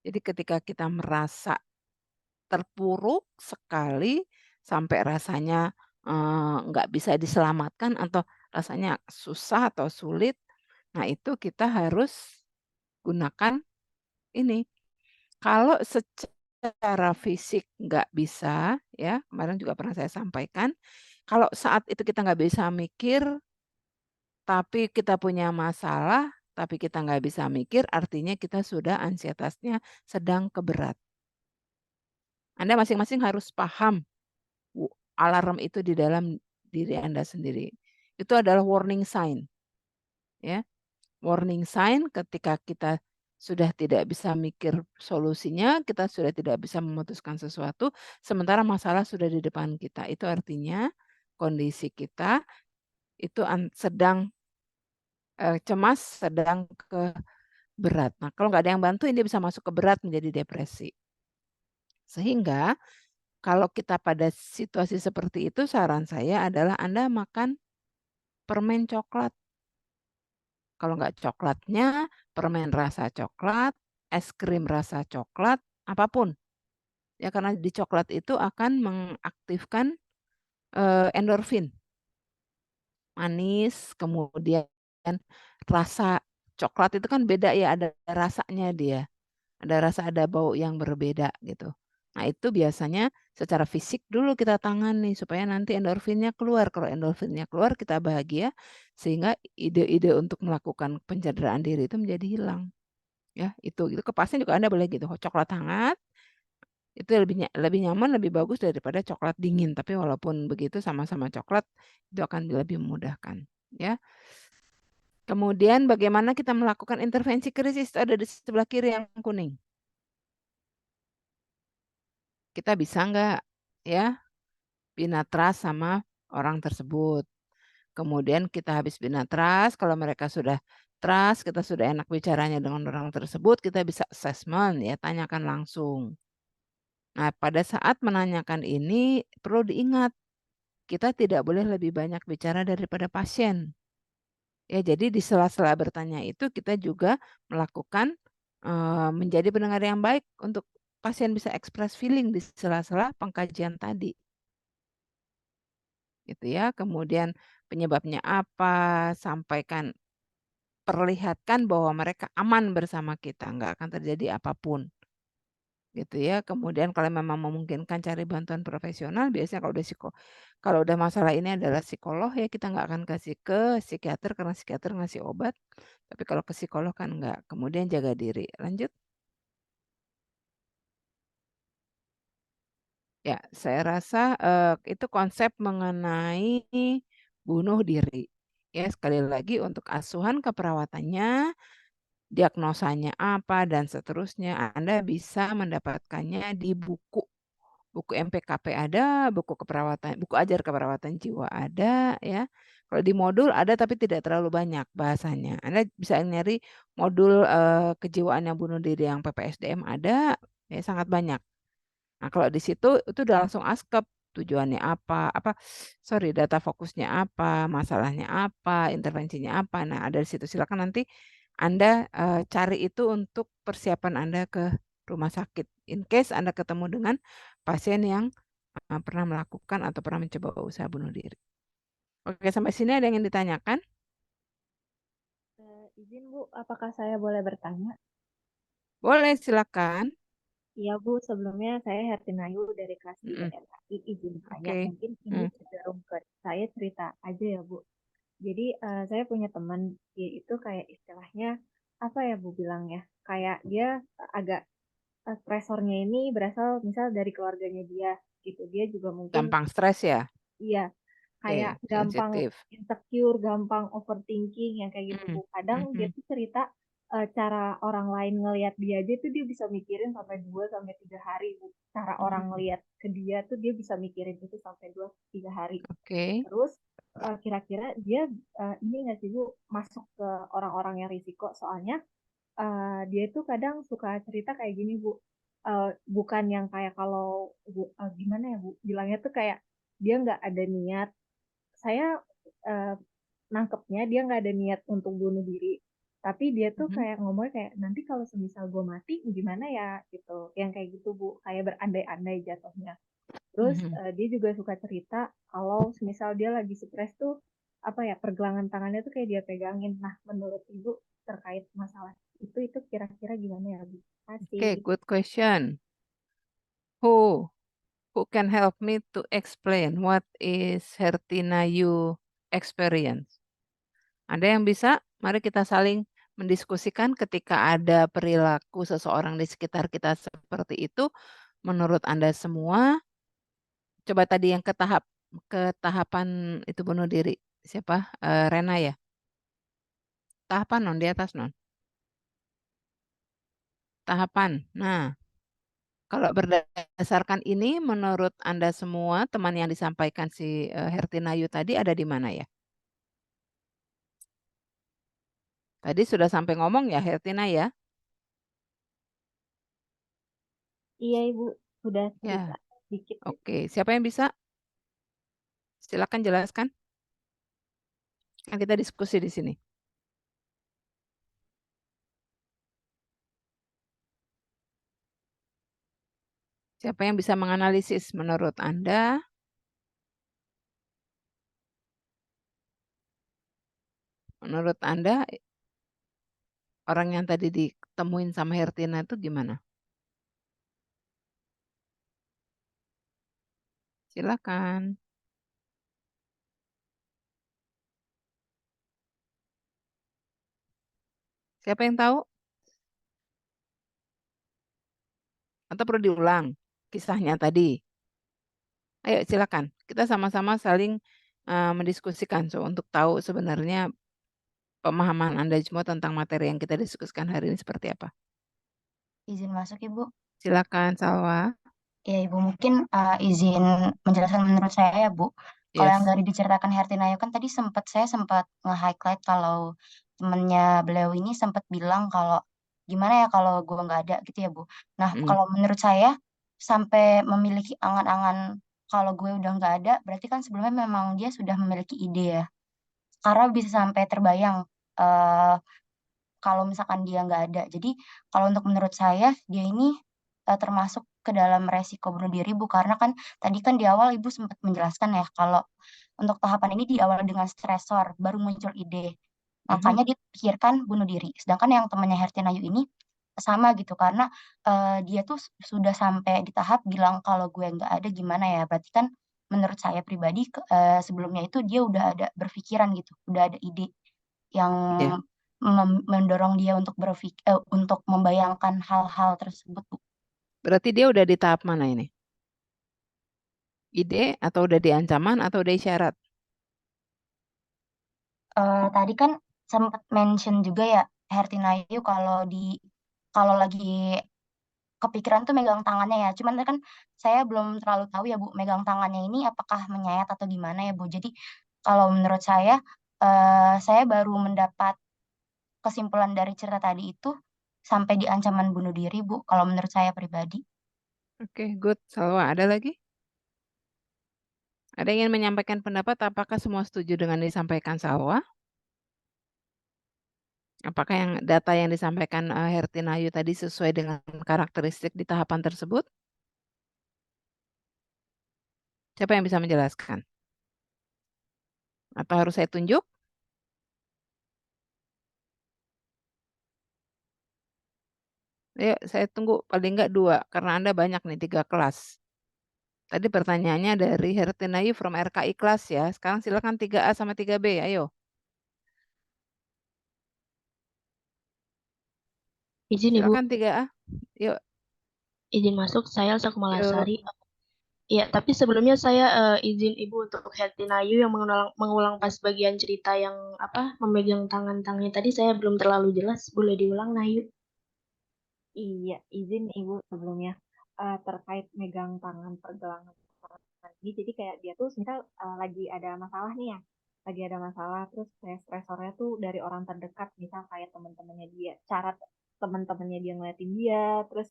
Jadi ketika kita merasa terpuruk sekali sampai rasanya, nggak bisa diselamatkan atau rasanya susah atau sulit, nah itu kita harus gunakan ini. Kalau secara fisik nggak bisa, ya, kemarin juga pernah saya sampaikan, kalau saat itu kita nggak bisa mikir, tapi kita punya masalah, tapi kita nggak bisa mikir, artinya kita sudah ansietasnya sedang ke berat. Anda masing-masing harus paham alarm itu di dalam diri Anda sendiri. Itu adalah warning sign, ya. Warning sign ketika kita sudah tidak bisa mikir solusinya, kita sudah tidak bisa memutuskan sesuatu, sementara masalah sudah di depan kita. Itu artinya kondisi kita itu sedang, cemas, sedang ke berat. Nah, kalau nggak ada yang bantu ini bisa masuk ke berat menjadi depresi. Sehingga kalau kita pada situasi seperti itu saran saya adalah Anda makan permen coklat. Kalau nggak coklatnya, permen rasa coklat, es krim rasa coklat, apapun. Ya karena di coklat itu akan mengaktifkan, endorfin, manis, kemudian rasa coklat itu kan beda ya, ada rasanya dia, ada rasa, ada bau yang berbeda gitu. Nah itu biasanya secara fisik dulu kita tangani supaya nanti endorfinnya keluar, kalau endorfinnya keluar kita bahagia, sehingga ide-ide untuk melakukan pencederaan diri itu menjadi hilang. Ya, itu ke pasien juga Anda boleh gitu, coklat hangat, itu lebih nyaman, lebih bagus daripada coklat dingin, tapi walaupun begitu sama-sama coklat, itu akan lebih memudahkan, ya. Kemudian bagaimana kita melakukan intervensi krisis, itu ada di sebelah kiri yang kuning. Kita bisa nggak, ya, bina trust sama orang tersebut. Kemudian kita habis bina trust, kalau mereka sudah trust, kita sudah enak bicaranya dengan orang tersebut, kita bisa assessment ya, tanyakan langsung. Nah, pada saat menanyakan ini perlu diingat, kita tidak boleh lebih banyak bicara daripada pasien. Ya, jadi di sela-sela bertanya itu kita juga melakukan, menjadi pendengar yang baik untuk pasien bisa express feeling di sela-sela pengkajian tadi, gitu ya. Kemudian penyebabnya apa, sampaikan, perlihatkan bahwa mereka aman bersama kita, nggak akan terjadi apapun. Gitu ya. Kemudian kalau memang memungkinkan cari bantuan profesional, biasanya kalau udah masalah ini adalah psikolog ya kita nggak akan kasih ke psikiater karena psikiater ngasih obat, tapi kalau ke psikolog kan enggak. Kemudian jaga diri. Lanjut? Ya, saya rasa, itu konsep mengenai bunuh diri. Ya, sekali lagi untuk asuhan keperawatannya, diagnosanya apa dan seterusnya, Anda bisa mendapatkannya di buku. Buku MPKP ada, buku ajar keperawatan jiwa ada ya. Kalau di modul ada tapi tidak terlalu banyak bahasanya. Anda bisa nyari modul, kejiwaan yang bunuh diri yang PPSDM ada, ya sangat banyak. Nah kalau di situ itu udah langsung askep, tujuannya apa, data fokusnya apa, masalahnya apa, intervensinya apa. Nah ada di situ silakan nanti Anda, cari itu untuk persiapan Anda ke rumah sakit. In case Anda ketemu dengan pasien yang, pernah melakukan atau pernah mencoba usaha bunuh diri. Oke sampai sini ada yang ingin ditanyakan? Izin Bu, apakah saya boleh bertanya? Boleh silakan. Iya Bu, sebelumnya saya Hertinayu dari kelas 3 Mhm, LKI. Izin tanya, oke. mungkin ini Mmm, cenderung ke saya cerita aja ya Bu. Jadi saya punya teman, dia itu kayak istilahnya apa ya Bu bilangnya, kayak dia agak stresornya ini berasal misal dari keluarganya dia gitu. Dia juga mungkin gampang stres ya? iya kayak Oke, gampang sensitif. insecure, gampang overthinking yang kayak gitu Bu. Mhm, Kadang dia mhm, tuh cerita cara orang lain ngelihat dia aja tuh dia bisa mikirin sampai 2 sampai 3 hari Bu. Cara orang mhm, ngelihat ke dia tuh dia bisa mikirin itu sampai 2 3 hari. oke. Terus kira-kira dia ini nggak sih Bu masuk ke orang-orang yang risiko soalnya dia itu kadang suka cerita kayak gini Bu. Bukan yang kayak kalau gimana ya Bu bilangnya tuh kayak dia nggak ada niat saya eh, nangkepnya dia nggak ada niat untuk bunuh diri tapi dia tuh Mhm, kayak ngomongnya kayak nanti kalau semisal gue mati gimana ya gitu yang kayak gitu Bu kayak berandai-andai jatuhnya terus mhm. dia juga suka cerita kalau semisal dia lagi stres tuh apa ya pergelangan tangannya tuh kayak dia pegangin nah menurut ibu terkait masalah itu itu kira-kira gimana ya Bu? Okay, Kasih. good question. Who who can help me to explain what is Hertinayu experience? Ada yang bisa? Mari kita saling mendiskusikan ketika ada perilaku seseorang di sekitar kita seperti itu, menurut Anda semua, coba tadi yang ke tahapan itu bunuh diri, siapa? Rena ya? Tahapan Non, di atas Non? Tahapan. Nah, kalau berdasarkan ini menurut Anda semua, teman yang disampaikan si, Hertinayu tadi ada di mana ya? Tadi sudah sampai ngomong ya Hertina ya? Iya Ibu, sudah cerita Ya, sedikit sih. oke. Siapa yang bisa? Silakan jelaskan. Kan kita diskusi di sini. Siapa yang bisa menganalisis menurut Anda? Menurut Anda orang yang tadi ditemuin sama Hertina itu gimana? Silakan. Siapa yang tahu? Atau perlu diulang kisahnya tadi? Ayo silakan. Kita sama-sama saling mendiskusikan untuk tahu sebenarnya pemahaman Anda semua tentang materi yang kita diskusikan hari ini seperti apa. Izin masuk Ibu. Silakan Salwa. Ya Ibu mungkin izin menjelaskan menurut saya ya Bu. Kalau yang Yes. dari diceritakan Hertinayo kan tadi saya sempat nge-highlight kalau temennya beliau ini sempat bilang kalau gimana ya kalau gue nggak ada gitu ya Bu. Nah Hmm. kalau menurut saya sampai memiliki angan-angan kalau gue udah nggak ada berarti kan sebelumnya memang dia sudah memiliki ide ya. Karena bisa sampai terbayang eh, kalau misalkan dia nggak ada. Jadi kalau untuk menurut saya dia ini termasuk ke dalam resiko bunuh diri Bu karena kan tadi kan di awal Ibu sempat menjelaskan ya kalau untuk tahapan ini diawali dengan stresor baru muncul ide. Mhm. Makanya dipikirkan bunuh diri. Sedangkan yang temannya Hertinayu ini sama gitu karena dia tuh sudah sampai di tahap bilang kalau gue nggak ada gimana ya. Berarti kan menurut saya pribadi sebelumnya itu dia udah ada berpikiran gitu, udah ada ide yang Ya. mendorong dia untuk untuk membayangkan hal-hal tersebut, Bu. Berarti dia udah di tahap mana ini? Ide atau udah di ancaman atau udah isyarat? Tadi kan sempat mention juga ya Hertinayu kalau lagi kepikiran tuh megang tangannya ya. Cuman kan saya belum terlalu tahu ya Bu, megang tangannya ini apakah menyayat atau gimana ya Bu. Jadi kalau menurut saya baru mendapat kesimpulan dari cerita tadi itu sampai di ancaman bunuh diri Bu. Kalau menurut saya pribadi. Oke, good. Salwa, ada lagi? Ada yang ingin menyampaikan pendapat? Apakah semua setuju dengan disampaikan Salwa? Apakah yang data yang disampaikan Hertinayu tadi sesuai dengan karakteristik di tahapan tersebut? Siapa yang bisa menjelaskan? Atau harus saya tunjuk? Ayo, saya tunggu paling enggak 2, karena Anda banyak nih, 3 kelas. Tadi pertanyaannya dari Hertinayu from RKI kelas ya. Sekarang silakan 3A sama 3B, ayo. Izin Ibu, Silakan 3A. Yuk, izin masuk. Saya Elsa yuk. Kumalasari. Ya, tapi sebelumnya saya izin Ibu untuk Hertinayu yang mengulang pas bagian cerita yang apa memegang tangan-tangannya tadi saya belum terlalu jelas. Boleh diulang, Nayu? Iya, izin Ibu sebelumnya. Terkait megang tangan pergelangan tangan ini, jadi kayak dia tuh misal lagi ada masalah nih ya, lagi ada masalah terus kayak stresornya tuh dari orang terdekat, misal kayak teman-temannya dia, cara teman-temannya dia ngeliatin dia, terus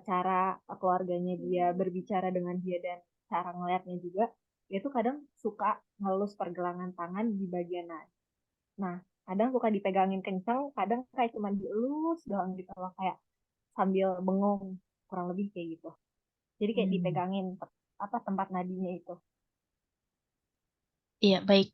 cara keluarganya dia berbicara dengan dia dan cara ngeliatnya juga, dia tuh kadang suka ngelus pergelangan tangan di bagian nada. Nah, kadang suka dipegangin kencang, kadang kayak cuma dielus doang gitu loh, kayak sambil bengong, kurang lebih kayak gitu. Jadi kayak Hmm. dipegangin apa tempat nadinya itu. Iya, baik.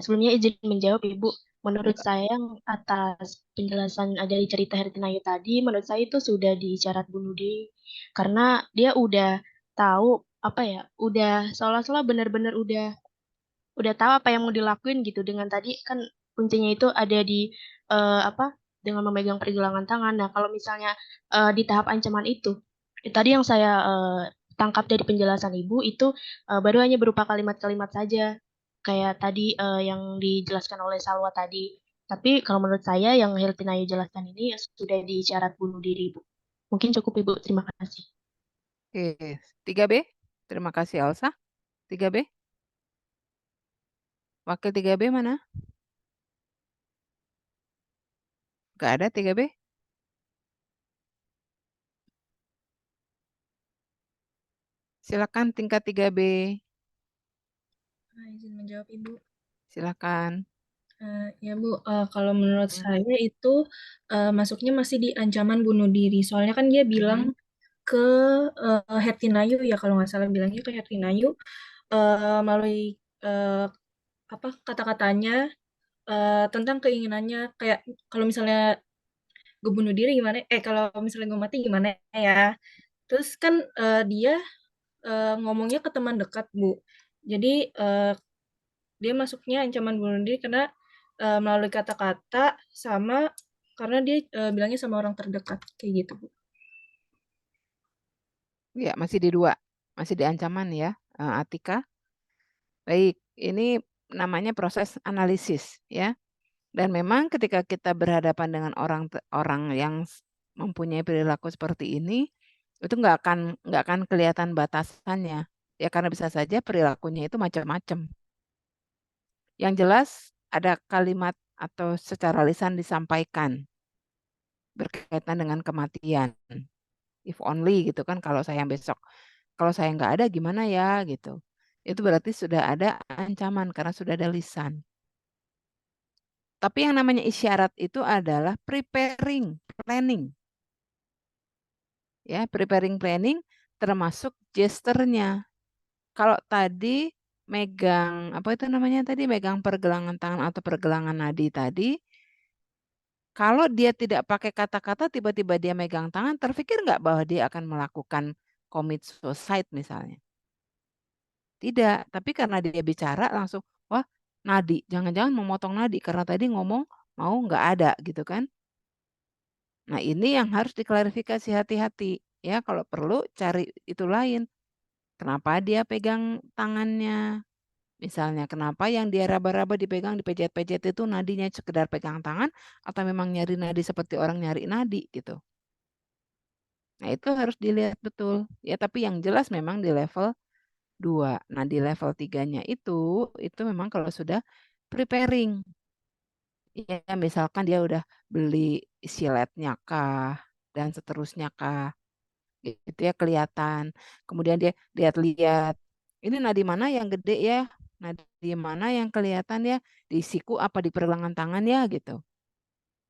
Sebelumnya izin menjawab, Ibu. Menurut Coba. saya, atas penjelasan dari cerita Hertinayu tadi, menurut saya itu sudah diisyarat bunuh diri. Karena dia udah tahu, apa ya, udah seolah-olah benar-benar udah tahu apa yang mau dilakuin gitu. Dengan tadi kan kuncinya itu ada di apa, dengan memegang pergelangan tangan. Nah, kalau misalnya di tahap ancaman itu, tadi yang saya tangkap dari penjelasan Ibu itu baru hanya berupa kalimat-kalimat saja, kayak tadi yang dijelaskan oleh Salwa tadi. Tapi kalau menurut saya yang Hiltinayu jelaskan ini sudah disyarat bunuh diri, Ibu. Mungkin cukup, Ibu. Terima kasih. Oke, 3B. Terima kasih Elsa. 3B. Wakil 3B mana? Gak ada 3B. Silakan tingkat 3B. Izin menjawab Ibu. Silakan. Ya Bu, kalau menurut Hmm. saya itu masuknya masih di ancaman bunuh diri. Soalnya kan dia bilang ke Hertinayu ya, kalau nggak salah bilangnya ke Hertinayu melalui apa kata-katanya tentang keinginannya, kayak kalau misalnya gue bunuh diri gimana? Kalau misalnya gue mati gimana ya? Terus kan dia ngomongnya ke teman dekat Bu. Jadi dia masuknya ancaman bunuh diri karena melalui kata-kata sama karena dia bilangnya sama orang terdekat kayak gitu Bu. Ya, masih di 2. Masih di ancaman ya, Atika. Baik, ini namanya proses analisis ya. Dan memang ketika kita berhadapan dengan orang yang mempunyai perilaku seperti ini, itu nggak akan kelihatan batasannya. Ya karena bisa saja perilakunya itu macam-macam. Yang jelas ada kalimat atau secara lisan disampaikan berkaitan dengan kematian. If only gitu kan, kalau saya besok, kalau saya nggak ada gimana ya gitu. Itu berarti sudah ada ancaman karena sudah ada lisan. Tapi yang namanya isyarat itu adalah planning. Ya, planning termasuk gesturnya. Kalau tadi megang apa itu namanya tadi, megang pergelangan tangan atau pergelangan nadi tadi, kalau dia tidak pakai kata-kata tiba-tiba dia megang tangan, terpikir nggak bahwa dia akan melakukan commit suicide misalnya? Tidak, tapi karena dia bicara langsung, wah nadi, jangan-jangan memotong nadi karena tadi ngomong mau nggak ada gitu kan. Nah ini yang harus diklarifikasi hati-hati ya, kalau perlu cari itu lain. Kenapa dia pegang tangannya? Misalnya kenapa yang dia raba-raba dipegang, dipejet-pejet itu nadinya sekedar pegang tangan atau memang nyari nadi seperti orang nyari nadi gitu. Nah itu harus dilihat betul. Ya tapi yang jelas memang di level 2. Nah di level 3-nya itu memang kalau sudah preparing. Ya misalkan dia udah beli siletnya kah dan seterusnya kah. Gitu ya kelihatan. Kemudian dia lihat-lihat, ini nadi mana yang gede ya, nadi mana yang kelihatan ya, di siku apa di pergelangan tangan ya gitu.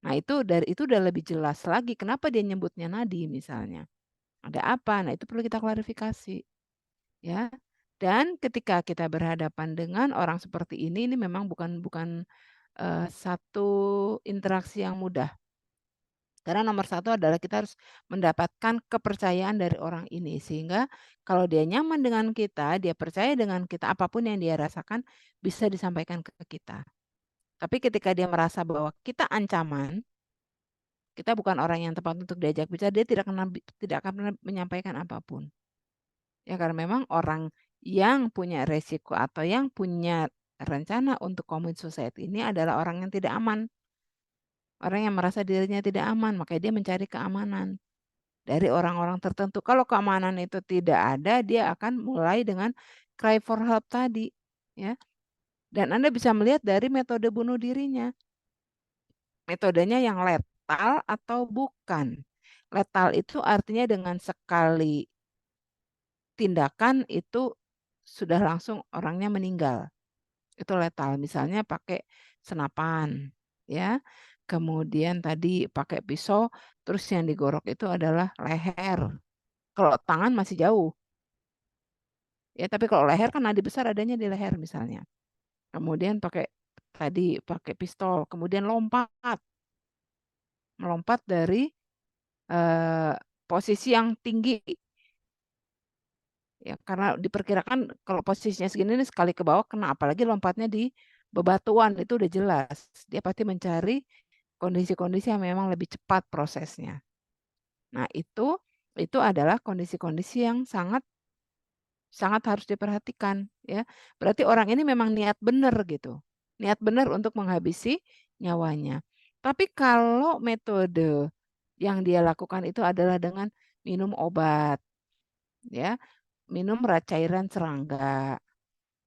Nah itu dari itu udah lebih jelas lagi kenapa dia nyebutnya nadi misalnya. Ada apa? Nah itu perlu kita klarifikasi ya. Dan ketika kita berhadapan dengan orang seperti ini memang bukan bukan satu interaksi yang mudah. Karena nomor satu adalah kita harus mendapatkan kepercayaan dari orang ini. Sehingga kalau dia nyaman dengan kita, dia percaya dengan kita, apapun yang dia rasakan bisa disampaikan ke kita. Tapi ketika dia merasa bahwa kita ancaman, kita bukan orang yang tepat untuk diajak bicara, dia tidak akan pernah menyampaikan apapun. Ya karena memang orang yang punya resiko atau yang punya rencana untuk commit suicide ini adalah orang yang tidak aman. Orang yang merasa dirinya tidak aman, makanya dia mencari keamanan dari orang-orang tertentu. Kalau keamanan itu tidak ada, dia akan mulai dengan cry for help tadi, ya. Dan Anda bisa melihat dari metode bunuh dirinya. Metodenya yang letal atau bukan. Letal itu artinya dengan sekali tindakan itu sudah langsung orangnya meninggal. Itu letal. Misalnya pakai senapan, ya. Kemudian tadi pakai pisau, terus yang digorok itu adalah leher. Kalau tangan masih jauh. Ya, tapi kalau leher kan nadi besar adanya di leher misalnya. kemudian pakai pistol, kemudian melompat dari posisi yang tinggi. Ya, karena diperkirakan kalau posisinya segini ini sekali ke bawah kena, apalagi lompatnya di bebatuan itu udah jelas. Dia pasti mencari kondisi-kondisi yang memang lebih cepat prosesnya. Nah, itu adalah kondisi-kondisi yang sangat sangat harus diperhatikan ya. Berarti orang ini memang niat benar gitu. Niat benar untuk menghabisi nyawanya. Tapi kalau metode yang dia lakukan itu adalah dengan minum obat ya, minum cairan serangga.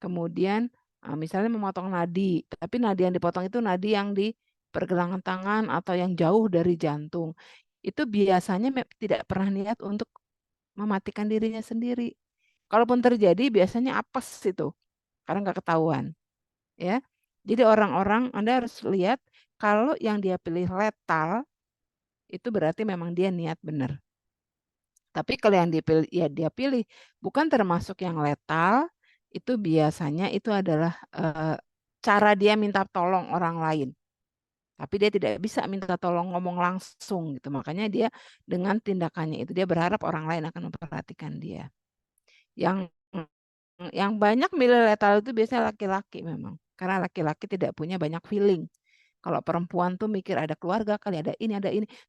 Kemudian misalnya memotong nadi, tapi nadi yang dipotong itu nadi yang di pergelangan tangan atau yang jauh dari jantung. Itu biasanya tidak pernah niat untuk mematikan dirinya sendiri. Kalaupun terjadi biasanya apes itu, karena nggak ketahuan. Ya. Jadi orang-orang Anda harus lihat kalau yang dia pilih letal, itu berarti memang dia niat benar. Tapi kalau yang dia pilih bukan termasuk yang letal, itu biasanya itu adalah cara dia minta tolong orang lain. Tapi dia tidak bisa minta tolong ngomong langsung gitu. Makanya dia dengan tindakannya itu dia berharap orang lain akan memperhatikan dia. Yang banyak milih letal itu biasanya laki-laki memang. Karena laki-laki tidak punya banyak feeling. Kalau perempuan tuh mikir ada keluarga kali, ada ini,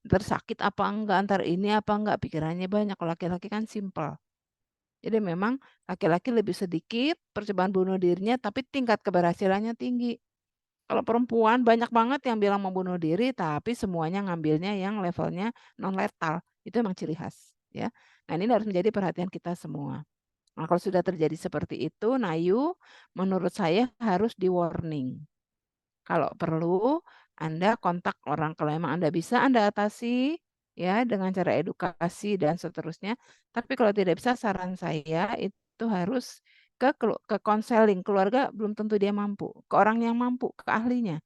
ntar sakit apa enggak, ntar ini apa enggak, pikirannya banyak. Kalau laki-laki kan simple. Jadi memang laki-laki lebih sedikit percobaan bunuh dirinya, tapi tingkat keberhasilannya tinggi. Kalau perempuan banyak banget yang bilang mau bunuh diri, tapi semuanya ngambilnya yang levelnya non letal. Itu emang ciri khas, ya. Nah, ini harus menjadi perhatian kita semua. Nah, kalau sudah terjadi seperti itu, Nayu, menurut saya harus di-warning. Kalau perlu, Anda kontak orang. Kalau memang Anda bisa, Anda atasi ya dengan cara edukasi dan seterusnya. Tapi kalau tidak bisa, saran saya itu harus ke konseling. Keluarga belum tentu dia mampu. Ke orang yang mampu, ke ahlinya.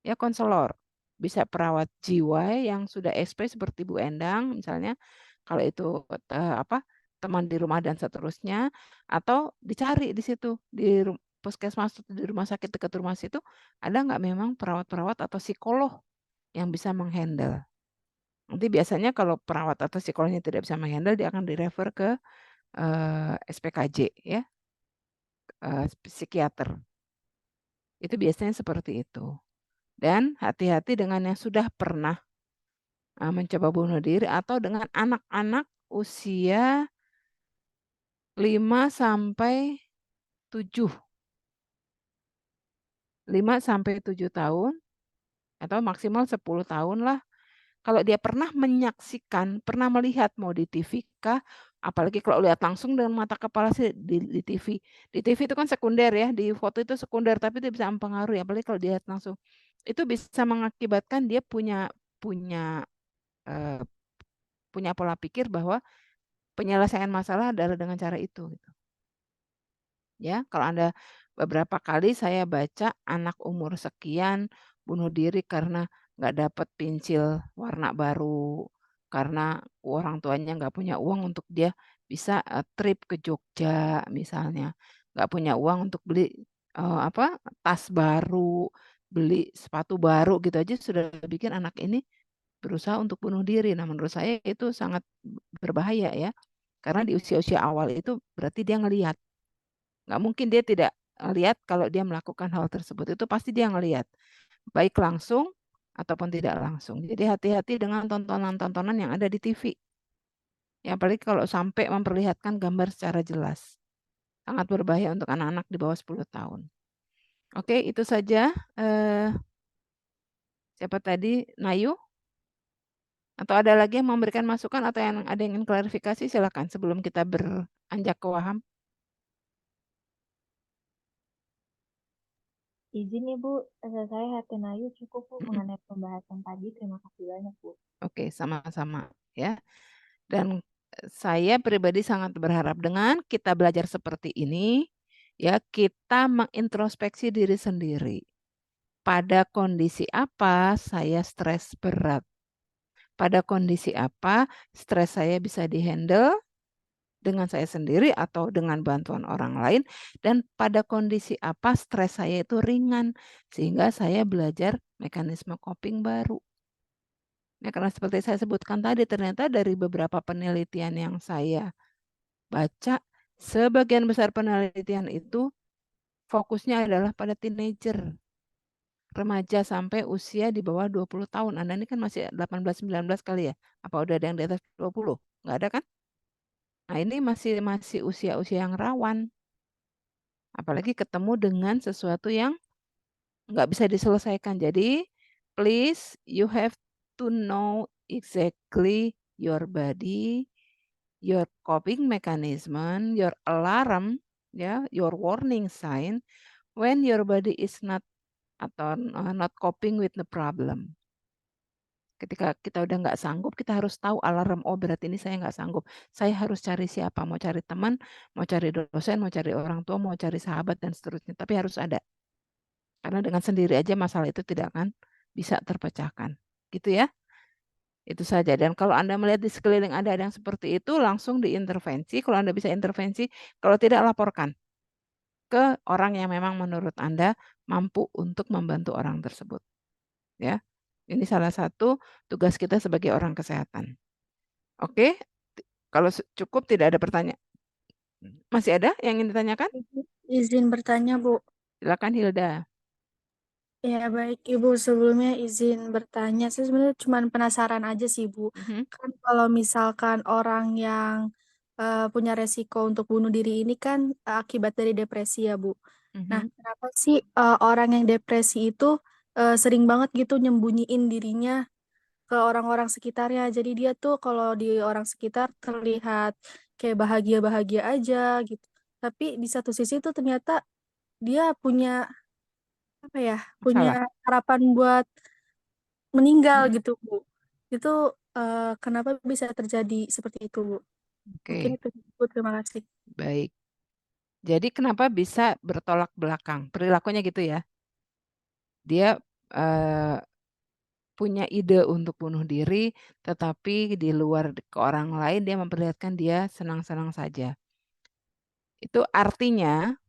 Ya, konselor. Bisa perawat jiwa yang sudah SP seperti Bu Endang misalnya. Kalau itu teman di rumah dan seterusnya, atau dicari di situ di puskesmas atau di rumah sakit dekat rumah situ ada nggak memang perawat-perawat atau psikolog yang bisa menghandle. Nanti biasanya kalau perawat atau psikolognya tidak bisa menghandle dia akan direfer ke SPKJ ya, psikiater. Itu biasanya seperti itu. Dan hati-hati dengan yang sudah pernah mencoba bunuh diri atau dengan anak-anak usia 5 sampai 7. 5 sampai 7 tahun atau maksimal 10 tahun lah. Kalau dia pernah menyaksikan, pernah melihat mau di TV kah, apalagi kalau lihat langsung dengan mata kepala sih di TV. Di TV itu kan sekunder ya, di foto itu sekunder tapi itu bisa mempengaruhi apalagi kalau dilihat langsung. Itu bisa mengakibatkan dia punya pola pikir bahwa penyelesaian masalah adalah dengan cara itu gitu. Ya, kalau Anda beberapa kali saya baca anak umur sekian bunuh diri karena nggak dapat pensil warna baru, karena orang tuanya nggak punya uang untuk dia bisa trip ke Jogja misalnya, nggak punya uang untuk beli tas baru, beli sepatu baru gitu aja sudah bikin anak ini berusaha untuk bunuh diri. Nah, menurut saya itu sangat berbahaya ya, karena di usia-usia awal itu berarti dia ngelihat. Nggak mungkin dia tidak lihat kalau dia melakukan hal tersebut. Itu pasti dia ngelihat. Baik langsung ataupun tidak langsung. Jadi hati-hati dengan tontonan-tontonan yang ada di TV. Ya, apalagi kalau sampai memperlihatkan gambar secara jelas. Sangat berbahaya untuk anak-anak di bawah 10 tahun. Oke, itu saja. Siapa tadi? Nayu? Atau ada lagi yang memberikan masukan atau yang ada yang ingin klarifikasi? Silakan sebelum kita beranjak ke Waham. Izin nih Bu, saya Hati Nayu cukup Bu mengenai pembahasan tadi. Terima kasih banyak Bu. Oke, sama-sama ya. Dan saya pribadi sangat berharap dengan kita belajar seperti ini, ya kita mengintrospeksi diri sendiri. Pada kondisi apa saya stres berat? Pada kondisi apa stres saya bisa dihandle? dengan saya sendiri atau dengan bantuan orang lain, dan pada kondisi apa stres saya itu ringan, sehingga saya belajar mekanisme coping baru. Nah, karena seperti saya sebutkan tadi, ternyata dari beberapa penelitian yang saya baca, sebagian besar penelitian itu fokusnya adalah pada teenager, remaja sampai usia di bawah 20 tahun. Anda ini kan masih 18-19 kali ya? Apa udah ada yang di atas 20? Nggak ada kan? Nah, ini masih usia-usia yang rawan. Apalagi ketemu dengan sesuatu yang nggak bisa diselesaikan. Jadi, please, you have to know exactly your body, your coping mechanism, your alarm, ya, your warning sign when your body is not atau not coping with the problem. Ketika kita udah nggak sanggup, kita harus tahu alarm, oh berarti ini saya nggak sanggup. Saya harus cari siapa, mau cari teman, mau cari dosen, mau cari orang tua, mau cari sahabat dan seterusnya. Tapi harus ada. Karena dengan sendiri aja masalah itu tidak akan bisa terpecahkan. Gitu ya. Itu saja. Dan kalau Anda melihat di sekeliling Anda ada yang seperti itu, langsung diintervensi. Kalau Anda bisa intervensi, kalau tidak laporkan ke orang yang memang menurut Anda mampu untuk membantu orang tersebut. Ya. Ini salah satu tugas kita sebagai orang kesehatan. Oke, kalau cukup tidak ada pertanyaan. Masih ada yang ingin ditanyakan? Izin bertanya, Bu. Silakan Hilda. Ya, baik Ibu. Sebelumnya izin bertanya. Saya sebenarnya cuma penasaran aja sih, Bu. Kan kalau misalkan orang yang punya resiko untuk bunuh diri ini kan akibat dari depresi ya, Bu. Nah, kenapa sih orang yang depresi itu sering banget gitu nyembunyiin dirinya ke orang-orang sekitarnya. Jadi dia tuh kalau di orang sekitar terlihat kayak bahagia-bahagia aja gitu. Tapi di satu sisi tuh ternyata dia punya apa ya? Punya Salah. harapan buat meninggal gitu, Bu. Itu kenapa bisa terjadi seperti itu, Bu? Mungkin Oke, itu, Bu. Terima kasih. baik. Jadi kenapa bisa bertolak belakang? Perilakunya gitu ya. Dia punya ide untuk bunuh diri, tetapi di luar ke orang lain dia memperlihatkan dia senang-senang saja. Itu artinya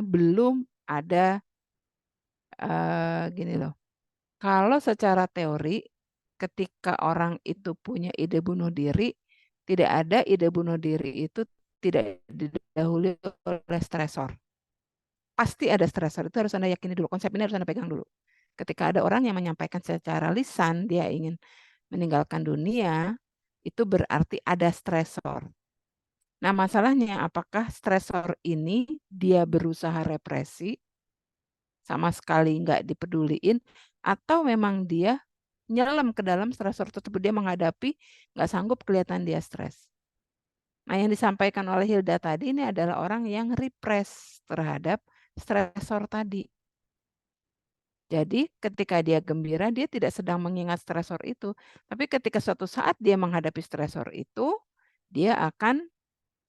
belum ada gini loh. Kalau secara teori ketika orang itu punya ide bunuh diri, tidak ada ide bunuh diri itu tidak didahului oleh stresor. Pasti ada stresor, itu harus Anda yakini dulu, konsep ini harus Anda pegang dulu. Ketika ada orang yang menyampaikan secara lisan dia ingin meninggalkan dunia, itu berarti ada stresor. Nah, masalahnya apakah stresor ini dia berusaha represi, sama sekali nggak dipeduliin, atau memang dia nyelam ke dalam stresor tersebut, dia menghadapi, nggak sanggup kelihatan dia stres. Nah, yang disampaikan oleh Hilda tadi ini adalah orang yang repress terhadap stresor tadi. Jadi ketika dia gembira, dia tidak sedang mengingat stresor itu. Tapi ketika suatu saat dia menghadapi stresor itu, dia akan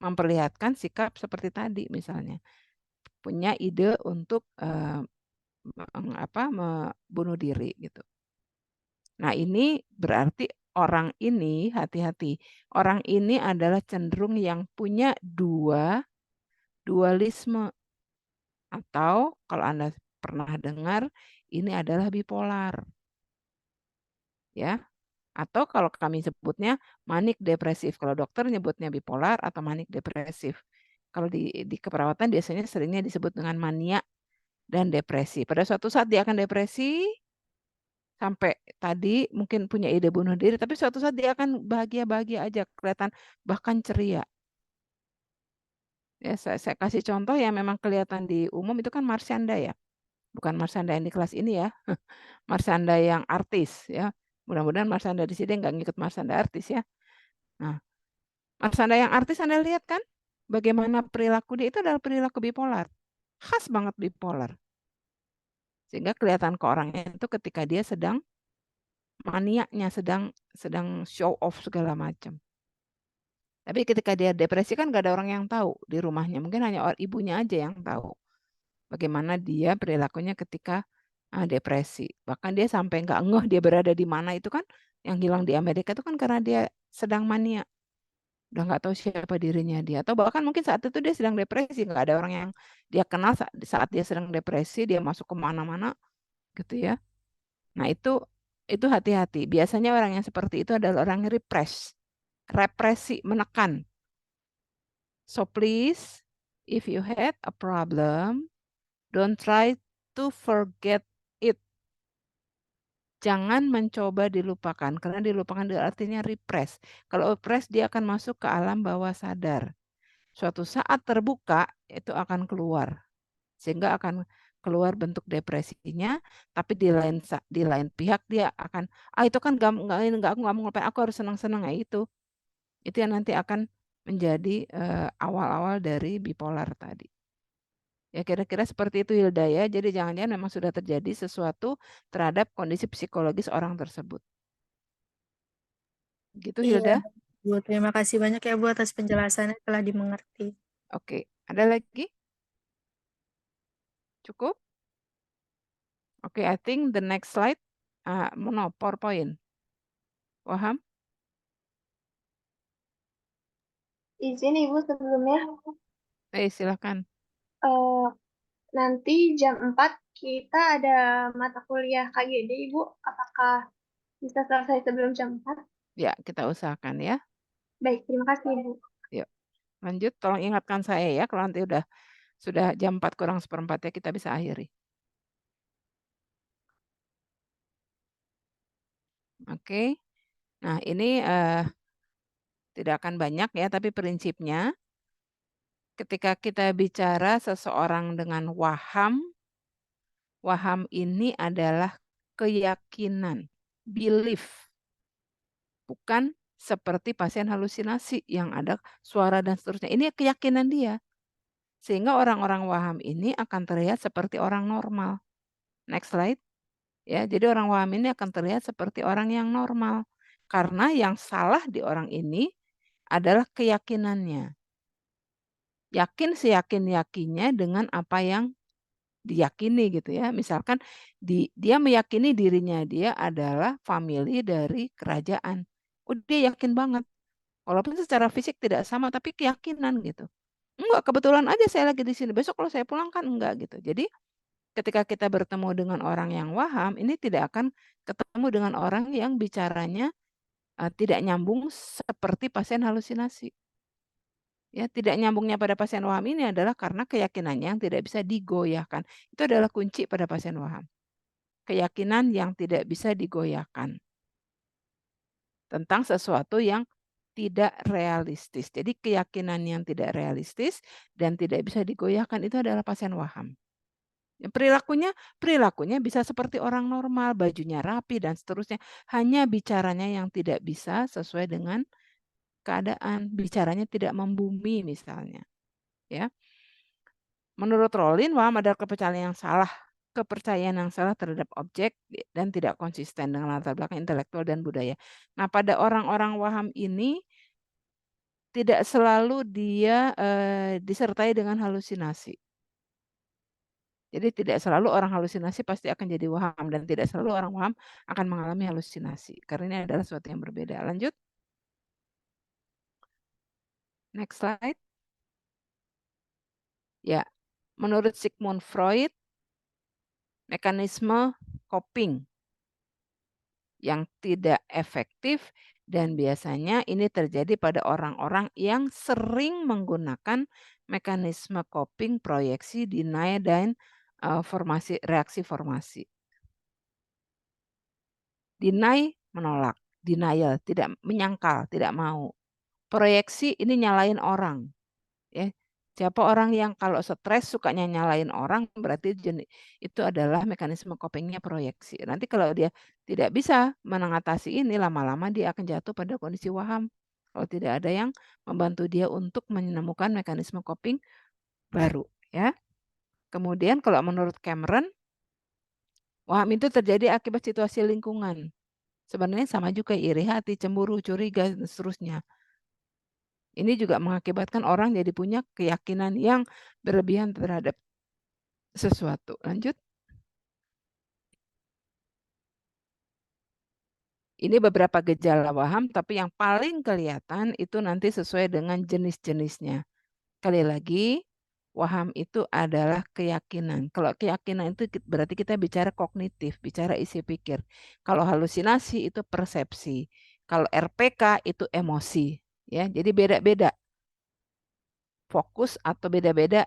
memperlihatkan sikap seperti tadi misalnya. Punya ide untuk bunuh diri gitu. Nah, ini berarti orang ini hati-hati. Orang ini adalah cenderung yang punya dualisme, atau kalau Anda pernah dengar ini adalah bipolar. Ya. Atau kalau kami sebutnya manik depresif. Kalau dokter nyebutnya bipolar atau manik depresif. Kalau di keperawatan biasanya seringnya disebut dengan mania dan depresi. Pada suatu saat dia akan depresi, sampai tadi mungkin punya ide bunuh diri, tapi suatu saat dia akan bahagia-bahagia aja, kelihatan bahkan ceria. Ya, saya kasih contoh yang memang kelihatan di umum itu kan Marsyanda ya. Bukan Marsyanda yang di kelas ini ya. Marsyanda yang artis ya. Mudah-mudahan Marsyanda di sini nggak ngikut Marsyanda artis ya. Nah, Marsyanda yang artis Anda lihat kan? Bagaimana perilaku dia itu adalah perilaku bipolar. Khas banget bipolar. Sehingga kelihatan ke orangnya itu ketika dia sedang maniaknya, sedang show off segala macam. Tapi ketika dia depresi kan gak ada orang yang tahu di rumahnya. Mungkin hanya ibunya aja yang tahu bagaimana dia perilakunya ketika depresi. Bahkan dia sampai nggak ngeh dia berada di mana itu kan yang hilang di Amerika itu kan karena dia sedang mania. Udah nggak tahu siapa dirinya dia. Atau bahkan mungkin saat itu dia sedang depresi, nggak ada orang yang dia kenal saat dia sedang depresi, dia masuk kemana-mana gitu ya. Nah itu hati-hati. Biasanya orang yang seperti itu adalah orang yang represi, menekan. So please, if you had a problem, don't try to forget it. Jangan mencoba dilupakan, karena dilupakan itu artinya repress. Kalau oppress dia akan masuk ke alam bawah sadar. Suatu saat terbuka, itu akan keluar. Sehingga akan keluar bentuk depresinya, tapi di lain pihak dia akan, itu kan nggak, aku nggak mau ngapain, aku harus senang-senang, ya itu. Itu yang nanti akan menjadi awal-awal dari bipolar tadi. Ya kira-kira seperti itu Hilda ya. Jadi jangan-jangan memang sudah terjadi sesuatu terhadap kondisi psikologis orang tersebut. Gitu Iya, Hilda? Bu. Terima kasih banyak ya Bu atas penjelasannya, telah dimengerti. Oke, ada lagi? Cukup? Oke, I think the next slide. No, PowerPoint. Paham? Izin Ibu sebelumnya, Silakan. eh, nanti jam 4 kita ada mata kuliah KGD Ibu. Apakah bisa selesai sebelum jam 4? Ya, kita usahakan ya. Baik, terima kasih Ibu. Yuk, lanjut. Tolong ingatkan saya ya, kalau nanti sudah jam 4 kurang seperempat ya, kita bisa akhiri. Oke. Nah, ini tidak akan banyak ya, tapi prinsipnya ketika kita bicara seseorang dengan waham ini adalah keyakinan, belief. Bukan seperti pasien halusinasi yang ada suara dan seterusnya. Ini keyakinan dia. Sehingga orang-orang waham ini akan terlihat seperti orang normal. Next slide. Ya, jadi orang waham ini akan terlihat seperti orang yang normal. Karena yang salah di orang ini adalah keyakinannya. Yakin seyakin-yakinnya dengan apa yang diyakini gitu ya. Misalkan dia meyakini dirinya dia adalah famili dari kerajaan. Dia yakin banget. Walaupun secara fisik tidak sama tapi keyakinan gitu. Enggak, kebetulan aja saya lagi di sini. Besok kalau saya pulang kan enggak gitu. Jadi ketika kita bertemu dengan orang yang waham, ini tidak akan ketemu dengan orang yang bicaranya tidak nyambung seperti pasien halusinasi. Ya, tidak nyambungnya pada pasien waham ini adalah karena keyakinannya yang tidak bisa digoyahkan. Itu adalah kunci pada pasien waham. Keyakinan yang tidak bisa digoyahkan tentang sesuatu yang tidak realistis. Jadi keyakinan yang tidak realistis dan tidak bisa digoyahkan itu adalah pasien waham. Perilakunya bisa seperti orang normal, bajunya rapi dan seterusnya. Hanya bicaranya yang tidak bisa sesuai dengan keadaan, bicaranya tidak membumi misalnya. Ya. Menurut Rollin, waham adalah kepercayaan yang salah terhadap objek dan tidak konsisten dengan latar belakang intelektual dan budaya. Nah, pada orang-orang waham ini tidak selalu dia disertai dengan halusinasi. Jadi tidak selalu orang halusinasi pasti akan jadi waham dan tidak selalu orang waham akan mengalami halusinasi. Karena ini adalah sesuatu yang berbeda. Lanjut. Next slide. Ya, menurut Sigmund Freud, mekanisme coping yang tidak efektif dan biasanya ini terjadi pada orang-orang yang sering menggunakan mekanisme coping proyeksi, deny, dan reaksi formasi. Deny, menolak. Denial, tidak menyangkal, tidak mau. Proyeksi ini nyalain orang. Ya. Siapa orang yang kalau stres sukanya nyalain orang, berarti itu adalah mekanisme copingnya proyeksi. Nanti kalau dia tidak bisa mengatasi ini, lama-lama dia akan jatuh pada kondisi waham. Kalau tidak ada yang membantu dia untuk menemukan mekanisme coping baru. Ya. Kemudian kalau menurut Cameron, waham itu terjadi akibat situasi lingkungan. Sebenarnya sama juga iri hati, cemburu, curiga, dan seterusnya. Ini juga mengakibatkan orang jadi punya keyakinan yang berlebihan terhadap sesuatu. Lanjut. Ini beberapa gejala waham, tapi yang paling kelihatan itu nanti sesuai dengan jenis-jenisnya. Sekali lagi, waham itu adalah keyakinan. Kalau keyakinan itu berarti kita bicara kognitif, bicara isi pikir. Kalau halusinasi itu persepsi. Kalau RPK itu emosi. Ya, jadi beda-beda fokus atau beda-beda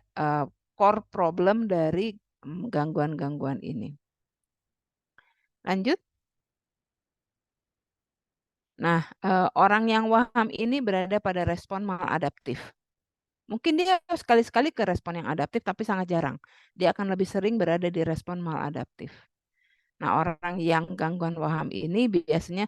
core problem dari gangguan-gangguan ini. Lanjut. Nah, orang yang waham ini berada pada respon maladaptif. Mungkin dia sekali-sekali ke respon yang adaptif, tapi sangat jarang. Dia akan lebih sering berada di respon maladaptif. Nah, orang yang gangguan waham ini biasanya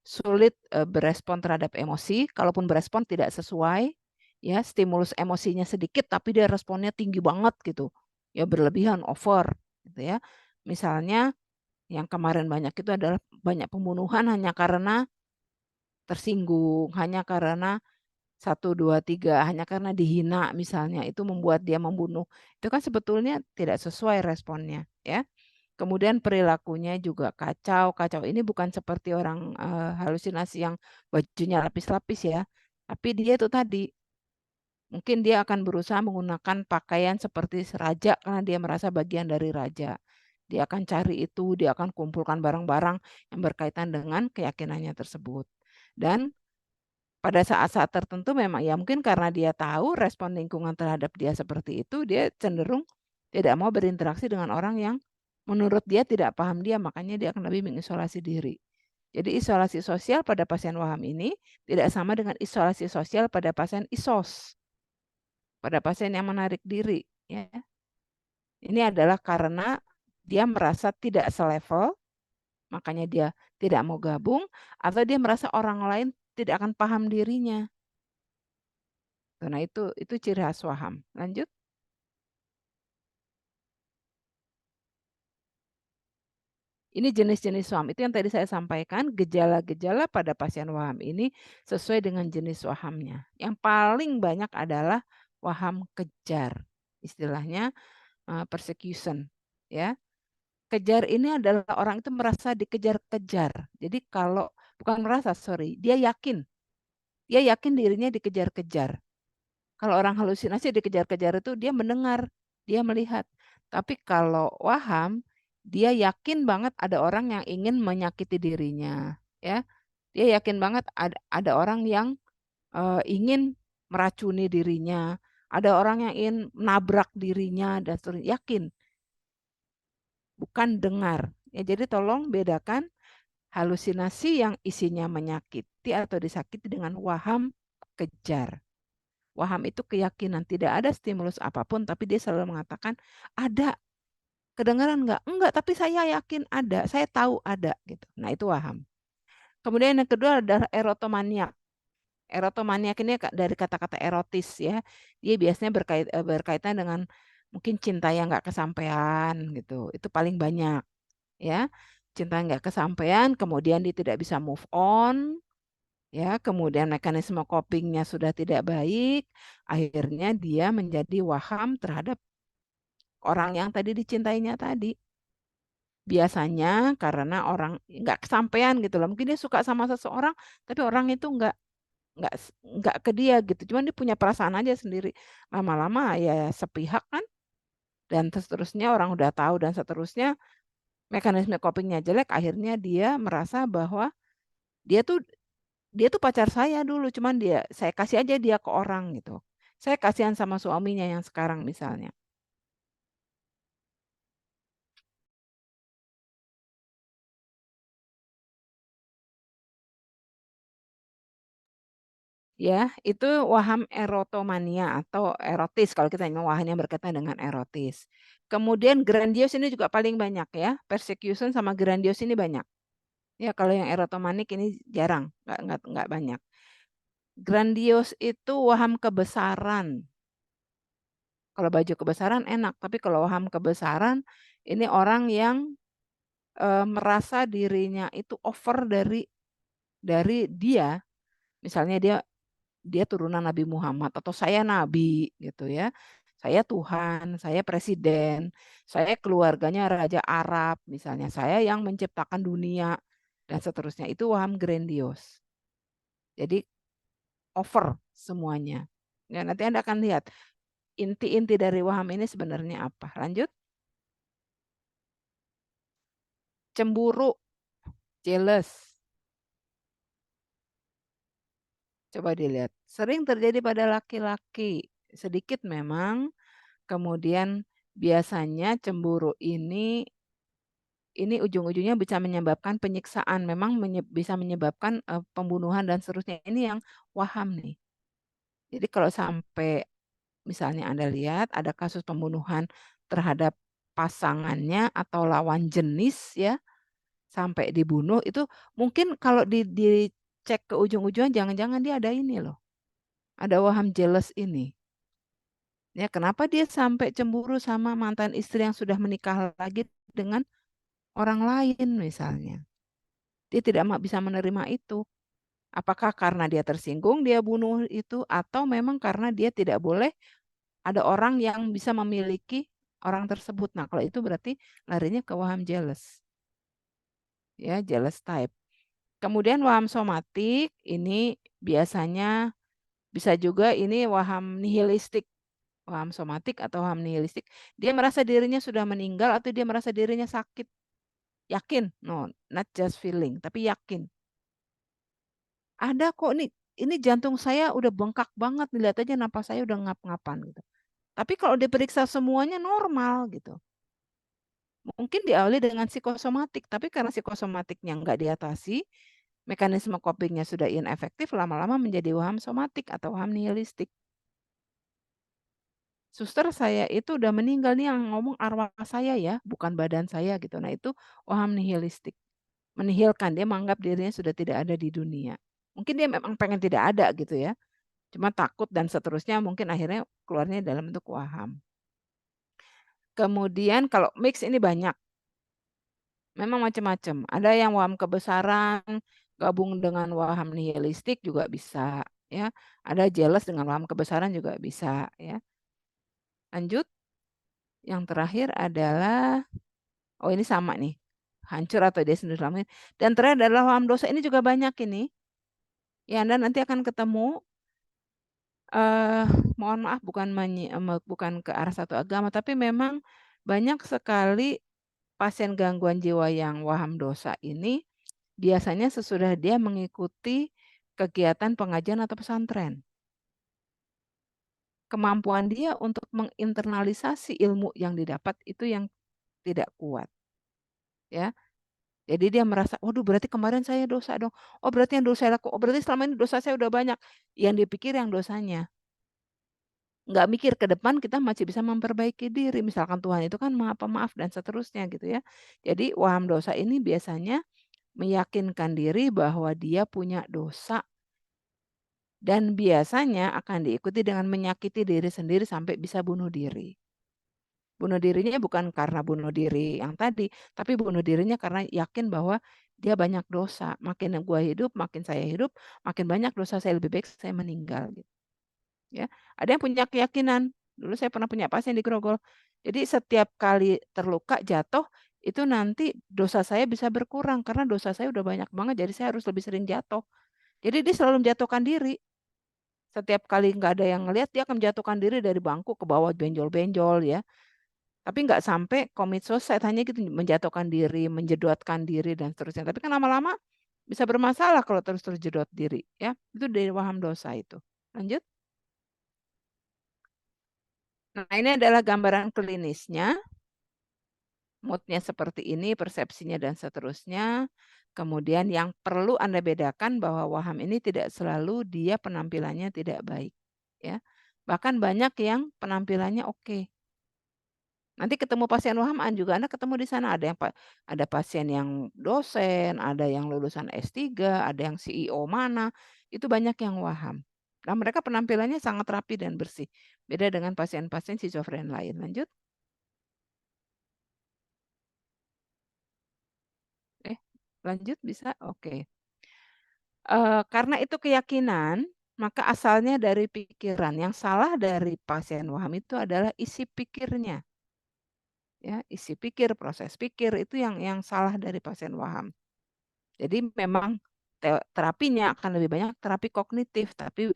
sulit berespon terhadap emosi. Kalaupun berespon tidak sesuai, ya stimulus emosinya sedikit, tapi dia responnya tinggi banget gitu. Ya berlebihan, over, gitu ya. Misalnya yang kemarin banyak itu adalah banyak pembunuhan hanya karena tersinggung, hanya karena 1, 2, 3, hanya karena dihina misalnya, itu membuat dia membunuh. Itu kan sebetulnya tidak sesuai responnya, ya. Kemudian perilakunya juga kacau. Kacau ini bukan seperti orang halusinasi yang bajunya lapis-lapis ya, tapi dia itu tadi, mungkin dia akan berusaha menggunakan pakaian seperti raja karena dia merasa bagian dari raja. Dia akan cari itu, dia akan kumpulkan barang-barang yang berkaitan dengan keyakinannya tersebut. Dan pada saat-saat tertentu memang ya mungkin karena dia tahu respon lingkungan terhadap dia seperti itu, dia cenderung tidak mau berinteraksi dengan orang yang menurut dia tidak paham dia, makanya dia akan lebih mengisolasi diri. Jadi isolasi sosial pada pasien waham ini tidak sama dengan isolasi sosial pada pasien ISOS, pada pasien yang menarik diri. Ya. Ini adalah karena dia merasa tidak selevel, makanya dia tidak mau gabung, atau dia merasa orang lain tidak akan paham dirinya. Nah, itu ciri khas waham. Lanjut. Ini jenis-jenis waham. Itu yang tadi saya sampaikan, gejala-gejala pada pasien waham ini sesuai dengan jenis wahamnya. Yang paling banyak adalah waham kejar. Istilahnya persecution, ya. Kejar ini adalah orang itu merasa dikejar-kejar. Jadi kalau bukan merasa, sorry, dia yakin dirinya dikejar-kejar. Kalau orang halusinasi dikejar-kejar itu dia mendengar, dia melihat. Tapi kalau waham, dia yakin banget ada orang yang ingin menyakiti dirinya, ya. Dia yakin banget ada orang yang ingin meracuni dirinya, ada orang yang ingin menabrak dirinya dan seterusnya. Yakin, bukan dengar. Ya, jadi tolong bedakan halusinasi yang isinya menyakiti atau disakiti dengan waham kejar. Waham itu keyakinan, tidak ada stimulus apapun, tapi dia selalu mengatakan, ada, kedengaran enggak? Enggak, tapi saya yakin ada, saya tahu ada. Gitu. Nah itu waham. Kemudian yang kedua adalah erotomaniak. Erotomaniak ini dari kata-kata erotis ya. Dia biasanya berkaitan dengan mungkin cinta yang enggak kesampaian gitu. Itu paling banyak ya. Cinta yang enggak kesampaian, kemudian dia tidak bisa move on, ya, kemudian mekanisme copingnya sudah tidak baik, akhirnya dia menjadi waham terhadap orang yang tadi dicintainya tadi. Biasanya karena orang nggak kesampaian gitu loh. Mungkin dia suka sama seseorang, tapi orang itu nggak nggak ke dia gitu. Cuman dia punya perasaan aja sendiri. Lama-lama ya sepihak kan. Dan seterusnya orang udah tahu dan seterusnya mekanisme copingnya jelek. Akhirnya dia merasa bahwa dia tuh dia tuh pacar saya dulu, cuman saya kasih aja dia ke orang gitu. Saya kasihan sama suaminya yang sekarang misalnya. Ya, itu waham erotomania atau erotis kalau kita ingin waham yang berkaitan dengan erotis. Kemudian grandios ini juga paling banyak ya, persecution sama grandios ini banyak. Ya, kalau yang erotomanik ini jarang, nggak banyak. Grandios itu waham kebesaran. Kalau baju kebesaran enak, tapi kalau waham kebesaran ini orang yang merasa dirinya itu over dari dia. Misalnya dia turunan Nabi Muhammad atau saya nabi gitu ya. Saya Tuhan, saya presiden, saya keluarganya raja Arab misalnya. Saya yang menciptakan dunia. dan seterusnya. Itu waham grandios. Jadi over semuanya. Ya, nanti Anda akan lihat inti-inti dari waham ini sebenarnya apa. Lanjut. Cemburu, jealous. Coba dilihat. Sering terjadi pada laki-laki. Sedikit memang. Kemudian biasanya cemburu ini ujung-ujungnya bisa menyebabkan penyiksaan. Memang bisa menyebabkan pembunuhan dan seterusnya. Ini yang waham nih. Jadi kalau sampai misalnya Anda lihat ada kasus pembunuhan terhadap pasangannya atau lawan jenis ya, sampai dibunuh itu mungkin kalau dicek ke ujung-ujungnya jangan-jangan dia ada ini loh. Ada waham jealous ini. Ya, kenapa dia sampai cemburu sama mantan istri yang sudah menikah lagi dengan orang lain misalnya. Dia tidak bisa menerima itu. Apakah karena dia tersinggung dia bunuh itu atau memang karena dia tidak boleh ada orang yang bisa memiliki orang tersebut. Nah, kalau itu berarti larinya ke waham jealous. Ya, jealous type. Kemudian waham somatik ini biasanya bisa juga ini waham nihilistik. Waham somatik atau waham nihilistik. Dia merasa dirinya sudah meninggal atau dia merasa dirinya sakit. Yakin? No, not just feeling, tapi yakin. Ada kok nih, ini jantung saya udah bengkak banget, lihat aja napas saya udah ngap-ngapan gitu. Tapi kalau diperiksa semuanya normal gitu. Mungkin diawali dengan psikosomatik, tapi karena psikosomatiknya nggak diatasi, mekanisme copingnya sudah inefektif, lama-lama menjadi waham somatik atau waham nihilistik. Suster saya itu udah meninggal nih yang ngomong arwah saya ya, bukan badan saya gitu. Nah itu waham nihilistik. Menihilkan, dia menganggap dirinya sudah tidak ada di dunia. Mungkin dia memang pengen tidak ada gitu ya. Cuma takut dan seterusnya mungkin akhirnya keluarnya dalam bentuk waham. Kemudian kalau mix ini banyak. Memang macam-macam. Ada yang waham kebesaran gabung dengan waham nihilistik juga bisa ya. Ada jealous dengan waham kebesaran juga bisa ya. Lanjut. Yang terakhir adalah ini sama nih. Hancur atau dia sendiri selamat. Dan terakhir adalah waham dosa. Ini juga banyak ini. Ya, Anda nanti akan ketemu mohon maaf bukan ke arah satu agama, tapi memang banyak sekali pasien gangguan jiwa yang waham dosa ini biasanya sesudah dia mengikuti kegiatan pengajian atau pesantren. Kemampuan dia untuk menginternalisasi ilmu yang didapat itu yang tidak kuat. Ya. Jadi dia merasa, waduh berarti kemarin saya dosa dong. Oh berarti yang dosa saya lakukan, oh berarti selama ini dosa saya udah banyak. Yang dipikir yang dosanya. Nggak mikir ke depan kita masih bisa memperbaiki diri. Misalkan Tuhan itu kan maha pemaaf dan seterusnya gitu ya. Jadi waham dosa ini biasanya meyakinkan diri bahwa dia punya dosa dan biasanya akan diikuti dengan menyakiti diri sendiri sampai bisa bunuh diri. Bunuh dirinya bukan karena bunuh diri yang tadi, tapi bunuh dirinya karena yakin bahwa dia banyak dosa. Makin gua hidup, makin saya hidup, makin banyak dosa saya lebih baik saya meninggal gitu. Ya, ada yang punya keyakinan. Dulu saya pernah punya pasien di Grogol. Jadi setiap kali terluka jatuh itu nanti dosa saya bisa berkurang karena dosa saya udah banyak banget jadi saya harus lebih sering jatuh. Jadi dia selalu menjatuhkan diri. Setiap kali nggak ada yang ngelihat dia akan menjatuhkan diri dari bangku ke bawah benjol-benjol ya. Tapi nggak sampai commit suicide hanya gitu menjatuhkan diri, menjedotkan diri dan seterusnya. Tapi kan lama-lama bisa bermasalah kalau terus-terus jedot diri ya. Itu dari waham dosa itu. Lanjut. Nah, ini adalah gambaran klinisnya. Moodnya seperti ini, persepsinya dan seterusnya. Kemudian yang perlu Anda bedakan bahwa waham ini tidak selalu dia penampilannya tidak baik. Ya. Bahkan banyak yang penampilannya oke. Nanti ketemu pasien wahaman juga Anda ketemu di sana ada pasien yang dosen, ada yang lulusan S3, ada yang CEO mana, itu banyak yang waham. Nah, mereka penampilannya sangat rapi dan bersih. Beda dengan pasien-pasien schizofren lain. Lanjut. Lanjut bisa? Oke. Karena itu keyakinan, maka asalnya dari pikiran. Yang salah dari pasien waham itu adalah isi pikirnya. Ya, isi pikir, proses pikir itu yang salah dari pasien waham. Jadi memang terapinya akan lebih banyak terapi kognitif, tapi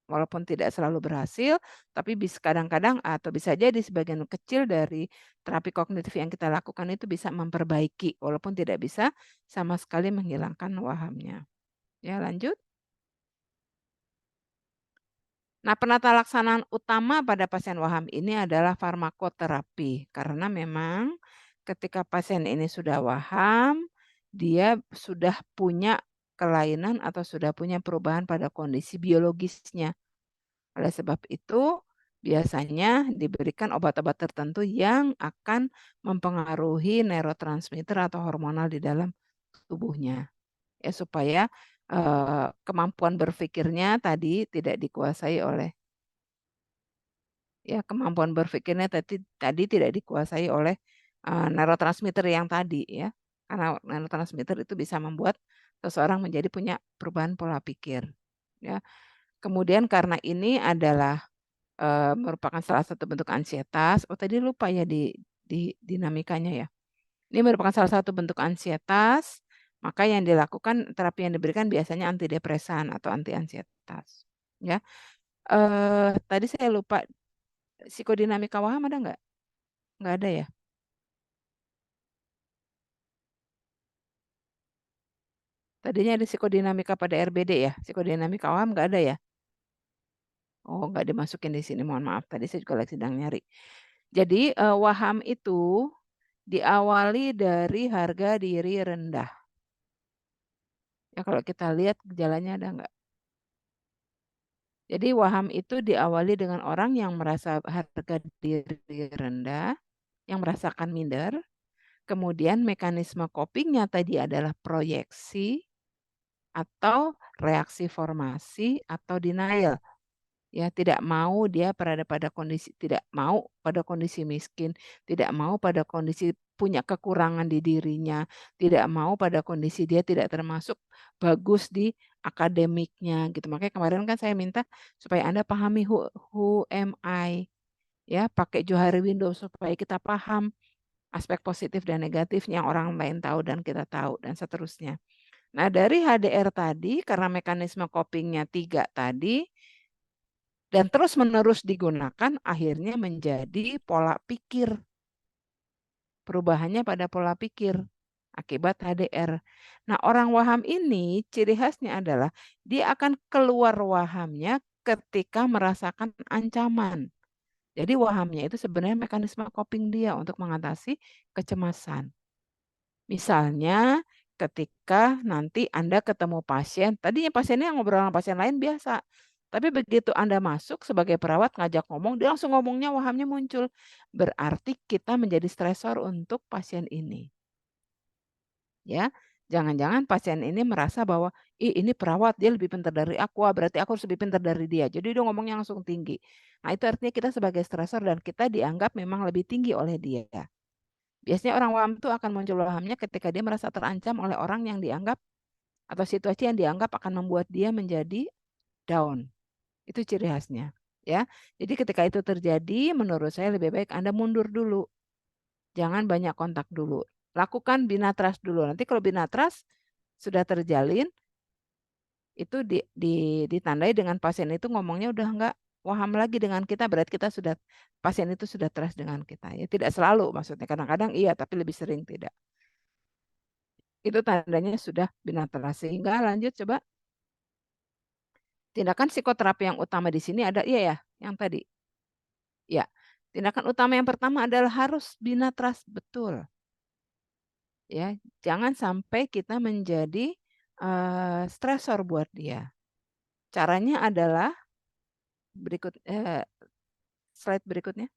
walaupun tidak selalu berhasil, tapi kadang-kadang atau bisa jadi sebagian kecil dari terapi kognitif yang kita lakukan itu bisa memperbaiki, walaupun tidak bisa sama sekali menghilangkan wahamnya. Ya, lanjut. Nah, penata laksanaan utama pada pasien waham ini adalah farmakoterapi, karena memang ketika pasien ini sudah waham, dia sudah punya kelainan atau sudah punya perubahan pada kondisi biologisnya. Oleh sebab itu, biasanya diberikan obat-obat tertentu yang akan mempengaruhi neurotransmitter atau hormonal di dalam tubuhnya. Ya, supaya kemampuan berpikirnya tadi tidak dikuasai oleh kemampuan berpikirnya tadi tidak dikuasai oleh neurotransmitter yang tadi ya. Karena neurotransmitter itu bisa membuat seseorang menjadi punya perubahan pola pikir. Ya. Kemudian karena ini adalah merupakan salah satu bentuk ansietas. Oh tadi lupa ya di dinamikanya ya. Ini merupakan salah satu bentuk ansietas, maka yang dilakukan terapi yang diberikan biasanya antidepresan atau anti ansietas. Ya. Tadi saya lupa psikodinamika waham ada nggak? Nggak ada ya? Tadinya ada psikodinamika pada RBD ya? Psikodinamika waham nggak ada ya? Oh nggak dimasukin di sini, mohon maaf. Tadi saya juga lagi sedang nyari. Jadi waham itu diawali dari harga diri rendah. Ya kalau kita lihat gejalanya ada nggak? Jadi waham itu diawali dengan orang yang merasa harga diri rendah, yang merasakan minder. Kemudian mekanisme copingnya tadi adalah proyeksi atau reaksi formasi atau denial. Ya, tidak mau dia pada kondisi tidak mau pada kondisi miskin, tidak mau pada kondisi punya kekurangan di dirinya, tidak mau pada kondisi dia tidak termasuk bagus di akademiknya gitu. Makanya kemarin kan saya minta supaya Anda pahami who am I, ya, pakai Johari Window supaya kita paham aspek positif dan negatifnya yang orang lain tahu dan kita tahu dan seterusnya. Nah, dari HDR tadi karena mekanisme copingnya 3 tadi dan terus-menerus digunakan akhirnya menjadi pola pikir. Perubahannya pada pola pikir akibat HDR. Nah, orang waham ini ciri khasnya adalah dia akan keluar wahamnya ketika merasakan ancaman. Jadi wahamnya itu sebenarnya mekanisme coping dia untuk mengatasi kecemasan. Misalnya ketika nanti Anda ketemu pasien, tadinya pasiennya ngobrol sama pasien lain biasa. Tapi begitu Anda masuk sebagai perawat ngajak ngomong, dia langsung ngomongnya wahamnya muncul. Berarti kita menjadi stresor untuk pasien ini. Ya, jangan-jangan pasien ini merasa bahwa ini perawat dia lebih pintar dari aku, berarti aku harus lebih pintar dari dia. Jadi dia ngomongnya langsung tinggi. Nah, itu artinya kita sebagai stresor dan kita dianggap memang lebih tinggi oleh dia. Biasanya orang waham itu akan muncul wahamnya ketika dia merasa terancam oleh orang yang dianggap atau situasi yang dianggap akan membuat dia menjadi down. Itu ciri khasnya, ya. Jadi ketika itu terjadi, menurut saya lebih baik Anda mundur dulu. Jangan banyak kontak dulu. Lakukan binatras dulu. Nanti kalau binatras sudah terjalin, itu ditandai dengan pasien itu ngomongnya udah enggak waham lagi dengan kita, berarti pasien itu sudah trust dengan kita. Ya tidak selalu maksudnya, kadang-kadang iya, tapi lebih sering tidak. Itu tandanya sudah binatras. Sehingga lanjut coba. Tindakan psikoterapi yang utama di sini ada iya ya, yang tadi. Ya. Tindakan utama yang pertama adalah harus binatras betul. Ya, jangan sampai kita menjadi stresor buat dia. Caranya adalah slide berikutnya.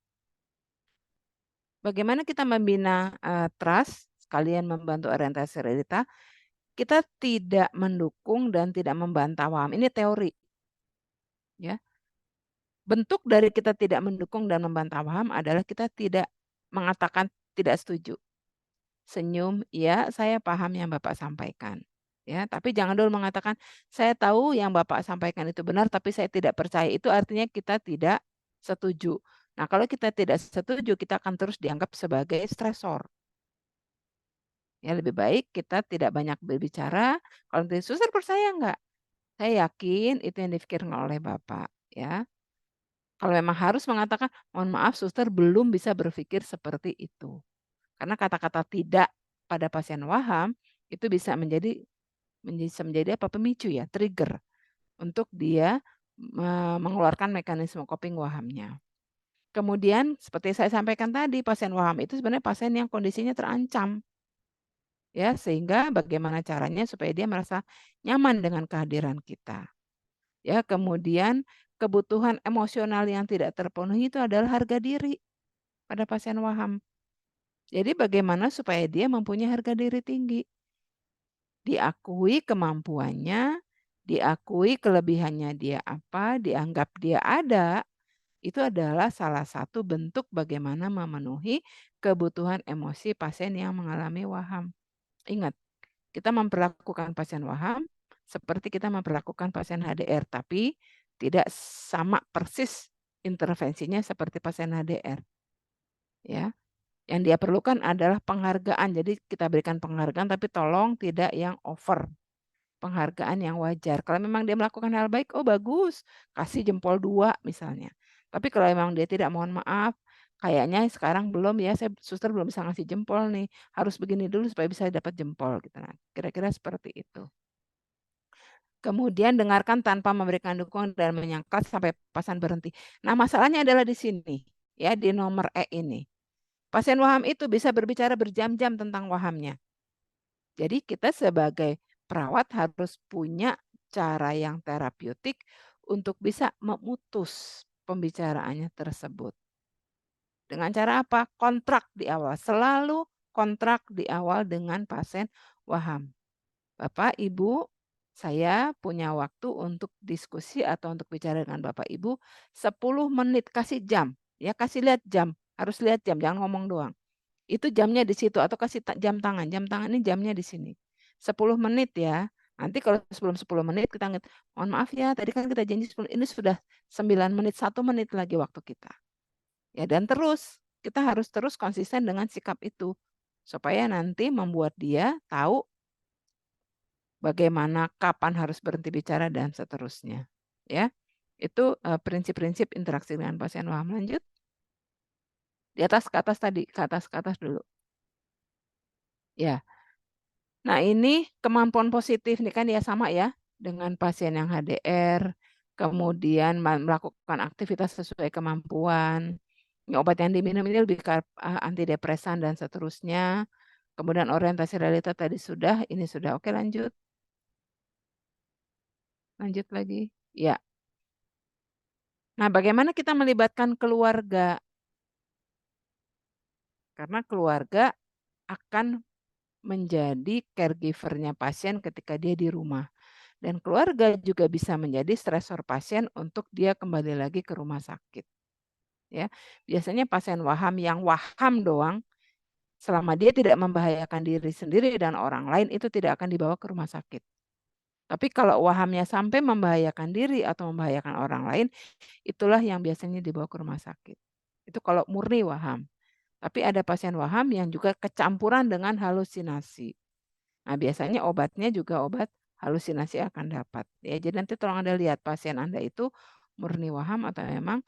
Bagaimana kita membina trust sekalian membantu orientasi realita? Kita tidak mendukung dan tidak membantah waham. Ini teori. Ya. Bentuk dari kita tidak mendukung dan membantah waham adalah kita tidak mengatakan tidak setuju. Senyum, ya saya paham yang Bapak sampaikan. Ya, tapi jangan dulu mengatakan saya tahu yang Bapak sampaikan itu benar tapi saya tidak percaya. Itu artinya kita tidak setuju. Nah, kalau kita tidak setuju kita akan terus dianggap sebagai stresor. Ya, lebih baik kita tidak banyak berbicara. Kalau nanti, "Suster percaya nggak?" Saya yakin itu yang dipikirkan oleh Bapak, ya. Kalau memang harus mengatakan, "Mohon maaf suster belum bisa berpikir seperti itu." Karena kata-kata tidak pada pasien waham itu bisa menjadi apa, pemicu ya, trigger untuk dia mengeluarkan mekanisme coping wahamnya. Kemudian seperti saya sampaikan tadi, pasien waham itu sebenarnya pasien yang kondisinya terancam, ya, sehingga bagaimana caranya supaya dia merasa nyaman dengan kehadiran kita. Ya, kemudian kebutuhan emosional yang tidak terpenuhi itu adalah harga diri pada pasien waham. Jadi bagaimana supaya dia mempunyai harga diri tinggi? Diakui kemampuannya, diakui kelebihannya dia apa, dianggap dia ada, itu adalah salah satu bentuk bagaimana memenuhi kebutuhan emosi pasien yang mengalami waham. Ingat, kita memperlakukan pasien waham seperti kita memperlakukan pasien HDR, tapi tidak sama persis intervensinya seperti pasien HDR, ya. Yang dia perlukan adalah penghargaan. Jadi kita berikan penghargaan tapi tolong tidak yang over. Penghargaan yang wajar. Kalau memang dia melakukan hal baik, oh bagus, kasih jempol 2 misalnya. Tapi kalau memang dia tidak, mohon maaf, kayaknya sekarang belum ya, suster belum bisa ngasih jempol nih, harus begini dulu supaya bisa dapat jempol gitu. Nah, kira-kira seperti itu. Kemudian dengarkan tanpa memberikan dukungan dan menyangkal sampai pasien berhenti. Nah, masalahnya adalah di sini, ya, di nomor E ini. Pasien waham itu bisa berbicara berjam-jam tentang wahamnya. Jadi kita sebagai perawat harus punya cara yang terapeutik untuk bisa memutus pembicaraannya tersebut. Dengan cara apa? Kontrak di awal. Selalu kontrak di awal dengan pasien waham. Bapak, Ibu, saya punya waktu untuk diskusi atau untuk bicara dengan Bapak, Ibu 10 menit, kasih jam. Ya, kasih lihat jam. Harus lihat jam, jangan ngomong doang. Itu jamnya di situ atau kasih jam tangan ini jamnya di sini. 10 menit ya. Nanti kalau sebelum 10 menit kita ingat, "Mohon maaf ya, tadi kan kita janji 10, ini sudah 9 menit, 1 menit lagi waktu kita." Ya, dan terus, kita harus terus konsisten dengan sikap itu. Supaya nanti membuat dia tahu bagaimana, kapan harus berhenti bicara dan seterusnya. Ya. Itu prinsip-prinsip interaksi dengan pasien waham. Lanjut. Di atas ke atas tadi, ke atas dulu. Ya. Nah, ini kemampuan positif nih kan ya sama ya dengan pasien yang HDR, kemudian melakukan aktivitas sesuai kemampuan. Obat yang diminum ini lebih ke antidepresan dan seterusnya. Kemudian orientasi realita tadi sudah, ini sudah. Oke, lanjut. Lanjut lagi. Ya. Nah, bagaimana kita melibatkan keluarga? Karena keluarga akan menjadi caregiver-nya pasien ketika dia di rumah. Dan keluarga juga bisa menjadi stresor pasien untuk dia kembali lagi ke rumah sakit. Ya, biasanya pasien waham yang waham doang, selama dia tidak membahayakan diri sendiri dan orang lain, itu tidak akan dibawa ke rumah sakit. Tapi kalau wahamnya sampai membahayakan diri atau membahayakan orang lain, itulah yang biasanya dibawa ke rumah sakit. Itu kalau murni waham. Tapi ada pasien waham yang juga kecampuran dengan halusinasi. Nah, biasanya obatnya juga obat halusinasi akan dapat. Ya, jadi nanti tolong Anda lihat pasien Anda itu murni waham atau memang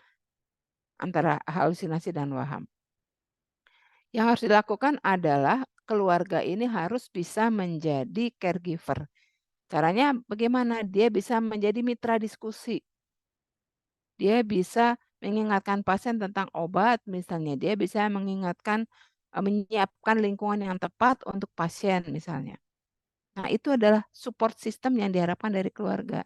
antara halusinasi dan waham. Yang harus dilakukan adalah keluarga ini harus bisa menjadi caregiver. Caranya bagaimana? Dia bisa menjadi mitra diskusi. Dia bisa mengingatkan pasien tentang obat misalnya. Dia bisa menyiapkan lingkungan yang tepat untuk pasien misalnya. Nah, itu adalah support system yang diharapkan dari keluarga.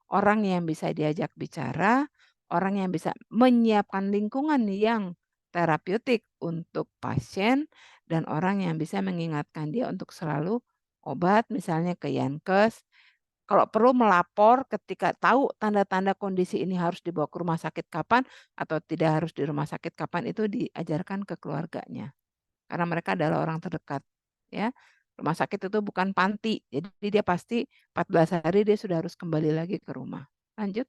Orang yang bisa diajak bicara, orang yang bisa menyiapkan lingkungan yang terapeutik untuk pasien, dan orang yang bisa mengingatkan dia untuk selalu obat, misalnya ke Yankes. Kalau perlu melapor ketika tahu tanda-tanda kondisi ini harus dibawa ke rumah sakit kapan atau tidak harus di rumah sakit kapan, itu diajarkan ke keluarganya. Karena mereka adalah orang terdekat, ya. Rumah sakit itu bukan panti, jadi dia pasti 14 hari dia sudah harus kembali lagi ke rumah. Lanjut.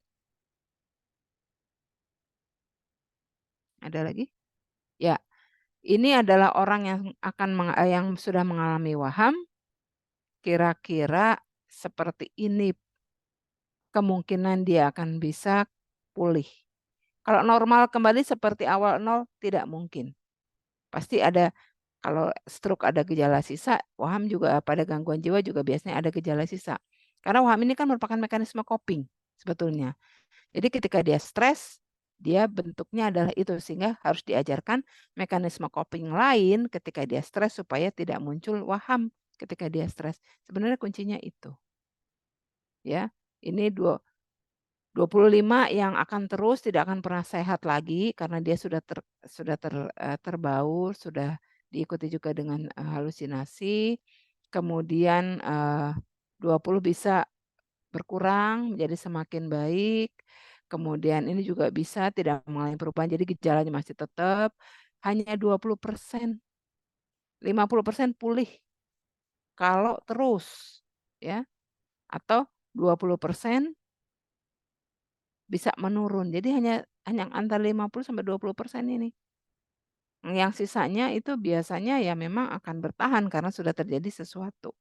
Ada lagi? Ya. ini adalah orang yang sudah mengalami waham, kira-kira seperti ini kemungkinan dia akan bisa pulih. Kalau normal kembali seperti awal nol, tidak mungkin. Pasti ada, kalau stroke ada gejala sisa, waham juga pada gangguan jiwa juga biasanya ada gejala sisa. Karena waham ini kan merupakan mekanisme coping sebetulnya. Jadi ketika dia stres, dia bentuknya adalah itu, sehingga harus diajarkan mekanisme coping lain ketika dia stres supaya tidak muncul waham ketika dia stres. Sebenarnya kuncinya itu. Ya, ini 25 yang akan terus tidak akan pernah sehat lagi karena dia sudah terbaur, sudah diikuti juga dengan halusinasi. Kemudian 20 bisa berkurang menjadi semakin baik. Kemudian ini juga bisa tidak mengalami perubahan, jadi gejalanya masih tetap. Hanya 20%, 50% pulih kalau terus, ya. Atau 20% bisa menurun. Jadi hanya antara 50-20% ini. Yang sisanya itu biasanya ya memang akan bertahan karena sudah terjadi sesuatu.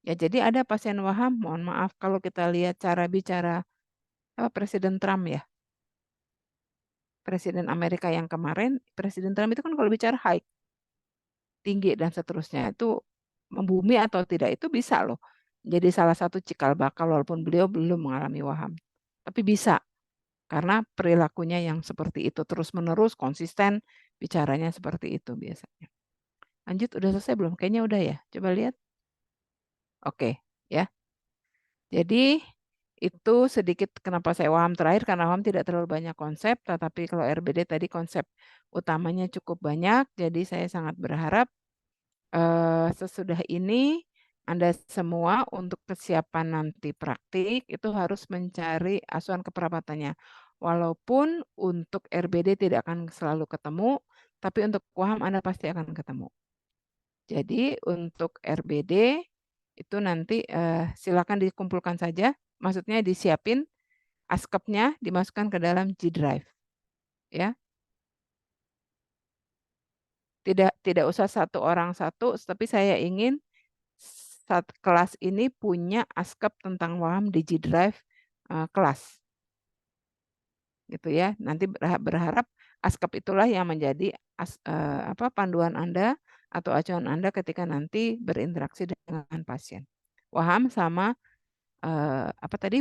Ya jadi ada pasien waham, mohon maaf kalau kita lihat cara bicara Presiden Trump ya. Presiden Amerika yang kemarin, Presiden Trump itu kan kalau bicara high, tinggi dan seterusnya itu membumi atau tidak itu bisa loh. Jadi salah satu cikal bakal walaupun beliau belum mengalami waham. Tapi bisa. Karena perilakunya yang seperti itu, terus-menerus konsisten bicaranya seperti itu biasanya. Lanjut, udah selesai belum? Kayaknya udah ya. Coba lihat. Oke, ya. Jadi itu sedikit kenapa saya waham terakhir, karena waham tidak terlalu banyak konsep, tetapi kalau RBD tadi konsep utamanya cukup banyak. Jadi saya sangat berharap sesudah ini Anda semua untuk kesiapan nanti praktik itu harus mencari asuhan keperawatannya. Walaupun untuk RBD tidak akan selalu ketemu, tapi untuk waham Anda pasti akan ketemu. Jadi untuk RBD itu nanti silakan dikumpulkan saja, maksudnya disiapin askepnya dimasukkan ke dalam G Drive, ya. Tidak usah satu orang satu, tapi saya ingin saat kelas ini punya askep tentang waham di G Drive kelas. Gitu ya. Nanti berharap askep itulah yang menjadi panduan Anda atau acuan Anda ketika nanti berinteraksi dengan pasien. Waham sama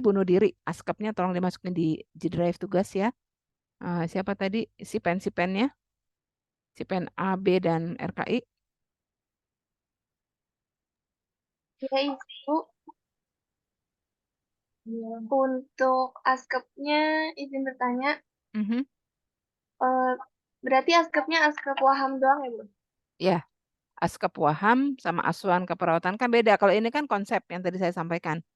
bunuh diri, askepnya tolong dimasukin di G Drive tugas ya. Siapa tadi si pennya? Si pen A, B dan RKI. Ya, Ibu. Untuk askepnya, izin bertanya, berarti askepnya askep waham doang ya, Bu? Ya, askep waham sama asuhan keperawatan kan beda. Kalau ini kan konsep yang tadi saya sampaikan.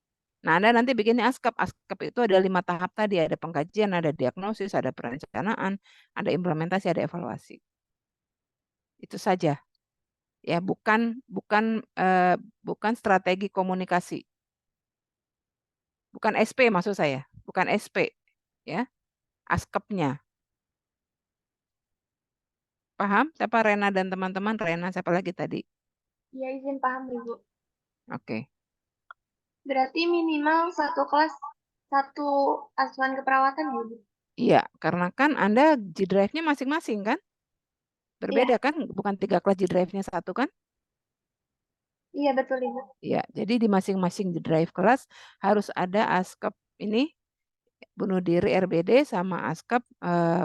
Nah, Anda nanti bikinnya askep. Askep itu ada 5 tahap tadi. Ada pengkajian, ada diagnosis, ada perencanaan, ada implementasi, ada evaluasi. Itu saja. Ya, bukan strategi komunikasi. Bukan SP maksud saya. Bukan SP. Ya, askepnya. Paham? Siapa Rena dan teman-teman? Rena, siapa lagi tadi? Ya, izin paham, Ibu. Oke. Berarti minimal satu kelas satu asuhan keperawatan ya, Bu? Iya, karena kan Anda G Drive-nya masing-masing kan? Berbeda kan? Bukan 3 kelas G Drive-nya satu kan? Iya, betul, Ibu. Iya, jadi di masing-masing G Drive kelas harus ada askep ini bunuh diri RBD sama askep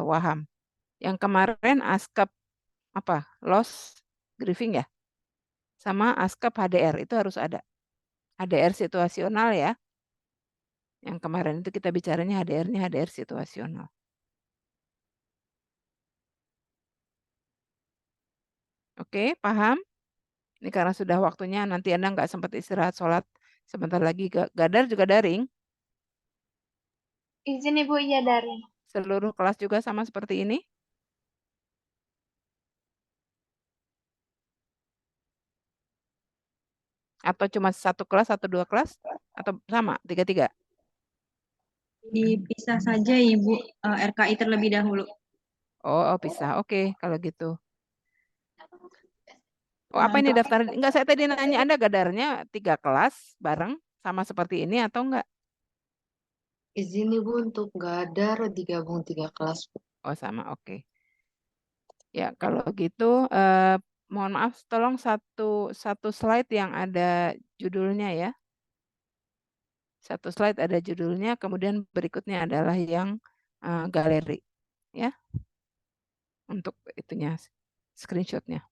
waham. Yang kemarin askep loss grieving ya? Sama askep HDR itu harus ada. HDR situasional ya. Yang kemarin itu kita bicaranya HDR-nya HDR situasional. Oke, paham? Ini karena sudah waktunya nanti Anda nggak sempat istirahat sholat sebentar lagi. Gadar juga daring. Izin Ibu, iya daring. Seluruh kelas juga sama seperti ini? Atau cuma satu kelas atau 2 kelas? Atau sama, 3-3? Dipisah saja Ibu, RKI terlebih dahulu. Oh, pisah. Oke, kalau gitu. Oh, apa ini daftar? Enggak, saya tadi nanya Anda gadarnya 3 kelas bareng sama seperti ini atau enggak? Izin Ibu untuk gadar digabung 3 kelas. Oh, sama, oke. Ya, kalau gitu mohon maaf, tolong satu slide yang ada judulnya ya. Satu slide ada judulnya, kemudian berikutnya adalah yang galeri ya, untuk itunya screenshotnya.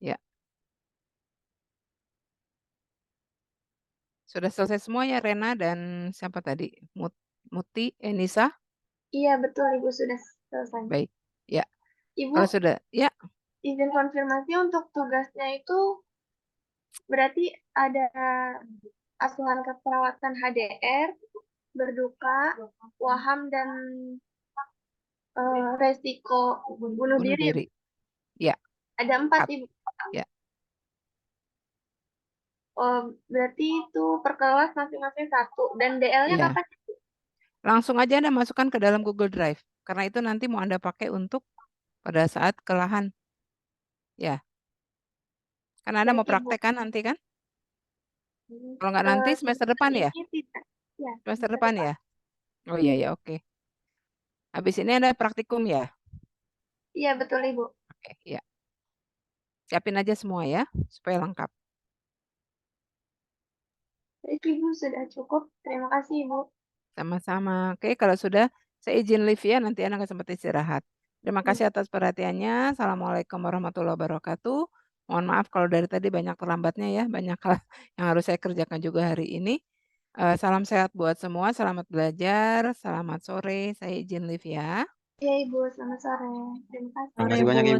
Ya. Sudah selesai semua ya Rena dan siapa tadi? Muti, Nisa? Iya, betul Ibu sudah selesai. Baik. Ya. Ibu, Kalau sudah, ya. izin konfirmasi untuk tugasnya itu berarti ada asuhan keperawatan HDR, berduka, waham, dan resiko bunuh diri. Diri. Ya. Ada 4 Ibu. Ya. Oh, berarti itu per kelas masing-masing 1. Dan DL-nya Iya. kapan? Langsung aja Anda masukkan ke dalam Google Drive. Karena itu nanti mau Anda pakai untuk pada saat kelahan. Ya. Karena Anda Baik, mau Ibu. praktek kan nanti kan? Kalau nggak nanti semester depan ya? Ini tidak. Ya, Semester depan ya? Oh iya ya, oke. Habis ini ada praktikum ya? Iya, betul Ibu. Oke, ya. Siapin aja semua ya, supaya lengkap. Baik Ibu, sudah cukup. Terima kasih Ibu. Sama-sama. Oke, kalau sudah, saya izin live ya, nanti Anda sempat istirahat. Terima kasih atas perhatiannya. Assalamualaikum warahmatullahi wabarakatuh. Mohon maaf kalau dari tadi banyak terlambatnya ya, banyak hal yang harus saya kerjakan juga hari ini. Salam sehat buat semua, selamat belajar, selamat sore, saya izin live ya. Ya Ibu, selamat sore. Terima kasih. Terima kasih banyak Ibu.